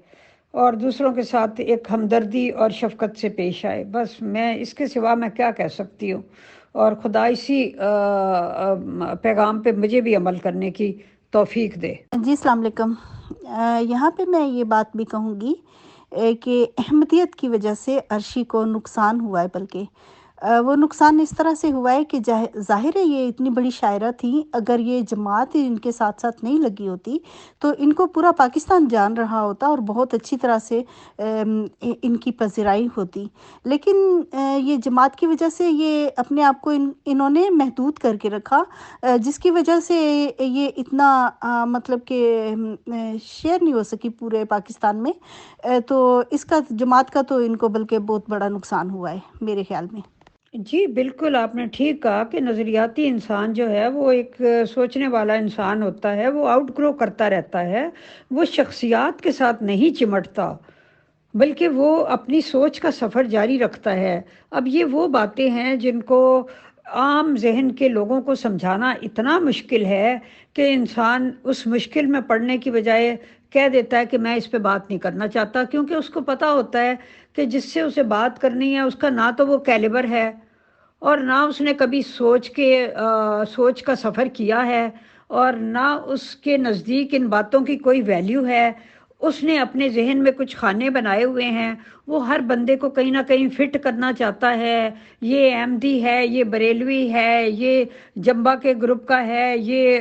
اور دوسروں کے ساتھ ایک ہمدردی اور شفقت سے پیش آئے. بس میں اس کے سوا میں کیا کہہ سکتی ہوں. اور خدا اسی پیغام پہ مجھے بھی عمل کرنے کی توفیق دے. جی السلام علیکم. یہاں پہ میں یہ بات بھی کہوں گی کہ احمدیت کی وجہ سے عرشی کو نقصان ہوا ہے، بلکہ وہ نقصان اس طرح سے ہوا ہے کہ ظاہر ہے یہ اتنی بڑی شاعرہ تھی، اگر یہ جماعت ان کے ساتھ ساتھ نہیں لگی ہوتی تو ان کو پورا پاکستان جان رہا ہوتا اور بہت اچھی طرح سے ان کی پذیرائی ہوتی. لیکن یہ جماعت کی وجہ سے یہ اپنے آپ کو انہوں نے محدود کر کے رکھا، جس کی وجہ سے یہ اتنا مطلب کہ شیئر نہیں ہو سکی پورے پاکستان میں. تو اس کا جماعت کا تو ان کو بلکہ بہت بڑا نقصان ہوا ہے میرے خیال میں. جی بالکل، آپ نے ٹھیک کہا کہ نظریاتی انسان جو ہے وہ ایک سوچنے والا انسان ہوتا ہے، وہ آؤٹ گرو کرتا رہتا ہے، وہ شخصیات کے ساتھ نہیں چمٹتا بلکہ وہ اپنی سوچ کا سفر جاری رکھتا ہے. اب یہ وہ باتیں ہیں جن کو عام ذہن کے لوگوں کو سمجھانا اتنا مشکل ہے کہ انسان اس مشکل میں پڑنے کی بجائے کہہ دیتا ہے کہ میں اس پہ بات نہیں کرنا چاہتا، کیونکہ اس کو پتہ ہوتا ہے کہ جس سے اسے بات کرنی ہے اس کا نہ تو وہ کیلیبر ہے اور نہ اس نے کبھی سوچ کا سفر کیا ہے، اور نہ اس کے نزدیک ان باتوں کی کوئی ویلیو ہے. اس نے اپنے ذہن میں کچھ خانے بنائے ہوئے ہیں، وہ ہر بندے کو کہیں نہ کہیں فٹ کرنا چاہتا ہے. یہ احمدی ہے، یہ بریلوی ہے، یہ جمبا کے گروپ کا ہے، یہ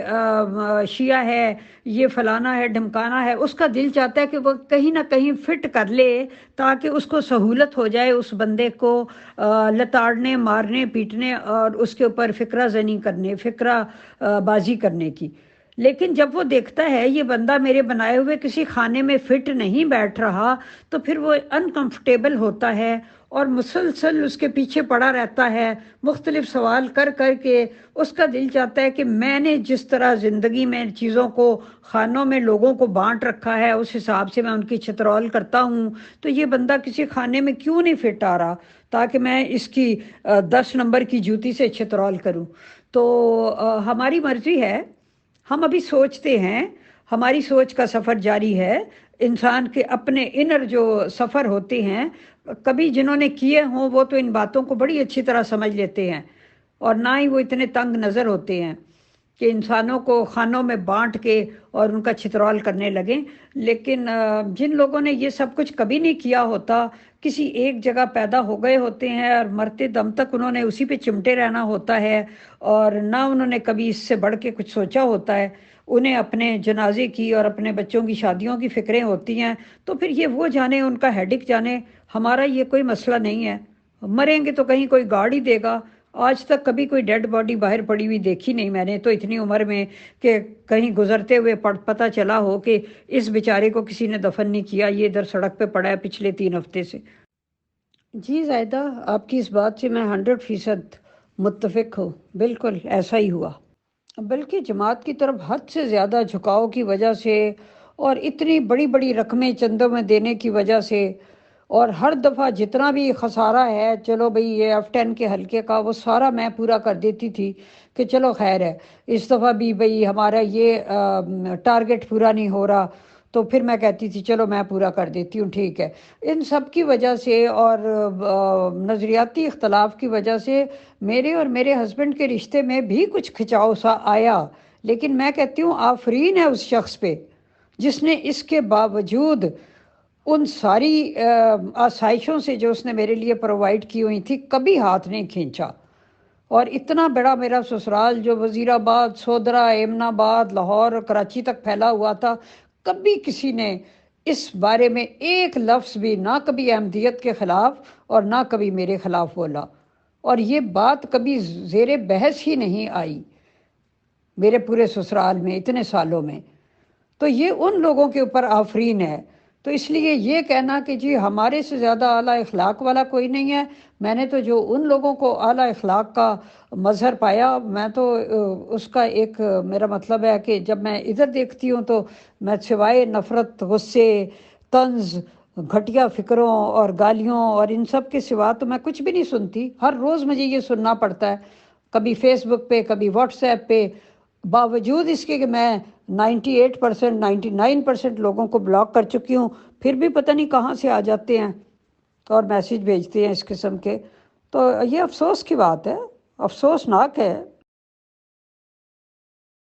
شیعہ ہے، یہ فلانا ہے، ڈھمکانا ہے. اس کا دل چاہتا ہے کہ وہ کہیں نہ کہیں فٹ کر لے تاکہ اس کو سہولت ہو جائے اس بندے کو لتاڑنے، مارنے، پیٹنے اور اس کے اوپر فکرہ زنی کرنے، فکرہ بازی کرنے کی. لیکن جب وہ دیکھتا ہے یہ بندہ میرے بنائے ہوئے کسی خانے میں فٹ نہیں بیٹھ رہا تو پھر وہ انکمفرٹیبل ہوتا ہے اور مسلسل اس کے پیچھے پڑا رہتا ہے، مختلف سوال کر کر کے. اس کا دل چاہتا ہے کہ میں نے جس طرح زندگی میں چیزوں کو خانوں میں لوگوں کو بانٹ رکھا ہے اس حساب سے میں ان کی چھترول کرتا ہوں، تو یہ بندہ کسی خانے میں کیوں نہیں فٹ آ رہا تاکہ میں اس کی 10 نمبر کی جوتی سے چھترول کروں. تو ہماری مرضی ہے، ہم ابھی سوچتے ہیں، ہماری سوچ کا سفر جاری ہے. انسان کے اپنے انر جو سفر ہوتے ہیں، کبھی جنہوں نے کیے ہوں وہ تو ان باتوں کو بڑی اچھی طرح سمجھ لیتے ہیں، اور نہ ہی وہ اتنے تنگ نظر ہوتے ہیں کہ انسانوں کو خانوں میں بانٹ کے اور ان کا چھترول کرنے لگیں. لیکن جن لوگوں نے یہ سب کچھ کبھی نہیں کیا ہوتا، کسی ایک جگہ پیدا ہو گئے ہوتے ہیں اور مرتے دم تک انہوں نے اسی پہ چمٹے رہنا ہوتا ہے، اور نہ انہوں نے کبھی اس سے بڑھ کے کچھ سوچا ہوتا ہے. انہیں اپنے جنازے کی اور اپنے بچوں کی شادیوں کی فکریں ہوتی ہیں، تو پھر یہ وہ جانے، ان کا ہیڈک جانے. ہمارا یہ کوئی مسئلہ نہیں ہے. مریں گے تو کہیں کوئی گاڑ ہی دے گا. آج تک کبھی کوئی ڈیڈ باڈی باہر پڑی ہوئی دیکھی نہیں میں نے تو اتنی عمر میں کہ کہیں گزرتے ہوئے پتہ چلا ہو کہ اس بیچارے کو کسی نے دفن نہیں کیا، یہ ادھر سڑک پہ پڑا ہے پچھلے 3 ہفتے سے. جی زائدہ، آپ کی اس بات سے میں 100% متفق ہوں. بالکل ایسا ہی ہوا. بلکہ جماعت کی طرف حد سے زیادہ جھکاؤ کی وجہ سے اور اتنی بڑی بڑی رقمیں چندوں میں دینے کی وجہ سے، اور ہر دفعہ جتنا بھی خسارہ ہے، چلو بھئی یہ F10 کے حلقے کا وہ سارا میں پورا کر دیتی تھی کہ چلو خیر ہے. اس دفعہ بھی بھئی ہمارا یہ ٹارگٹ پورا نہیں ہو رہا تو پھر میں کہتی تھی چلو میں پورا کر دیتی ہوں، ٹھیک ہے. ان سب کی وجہ سے اور نظریاتی اختلاف کی وجہ سے میرے اور میرے ہسبینڈ کے رشتے میں بھی کچھ کھچاؤ سا آیا. لیکن میں کہتی ہوں آفرین ہے اس شخص پہ جس نے اس کے باوجود ان ساری آسائشوں سے جو اس نے میرے لیے پرووائڈ کی ہوئی تھی کبھی ہاتھ نہیں کھینچا. اور اتنا بڑا میرا سسرال جو وزیر آباد، سودرا، ایمن آباد، لاہور اور کراچی تک پھیلا ہوا تھا، کبھی کسی نے اس بارے میں ایک لفظ بھی نہ کبھی احمدیت کے خلاف اور نہ کبھی میرے خلاف بولا، اور یہ بات کبھی زیر بحث ہی نہیں آئی میرے پورے سسرال میں اتنے سالوں میں۔ تو یہ ان لوگوں کے اوپر آفرین ہے۔ تو اس لیے یہ کہنا کہ جی ہمارے سے زیادہ اعلیٰ اخلاق والا کوئی نہیں ہے، میں نے تو جو ان لوگوں کو اعلیٰ اخلاق کا مظہر پایا، میں تو اس کا ایک میرا مطلب ہے کہ جب میں ادھر دیکھتی ہوں تو میں سوائے نفرت، غصے، طنز، گھٹیا فکروں اور گالیوں اور ان سب کے سوا تو میں کچھ بھی نہیں سنتی۔ ہر روز مجھے یہ سننا پڑتا ہے، کبھی فیس بک پہ، کبھی واٹس ایپ پہ، باوجود اس کے کہ میں 98%، 99% لوگوں کو بلاک کر چکی ہوں، پھر بھی پتہ نہیں کہاں سے آ جاتے ہیں اور میسیج بھیجتے ہیں اس قسم کے۔ تو یہ افسوس کی بات ہے، افسوسناک ہے۔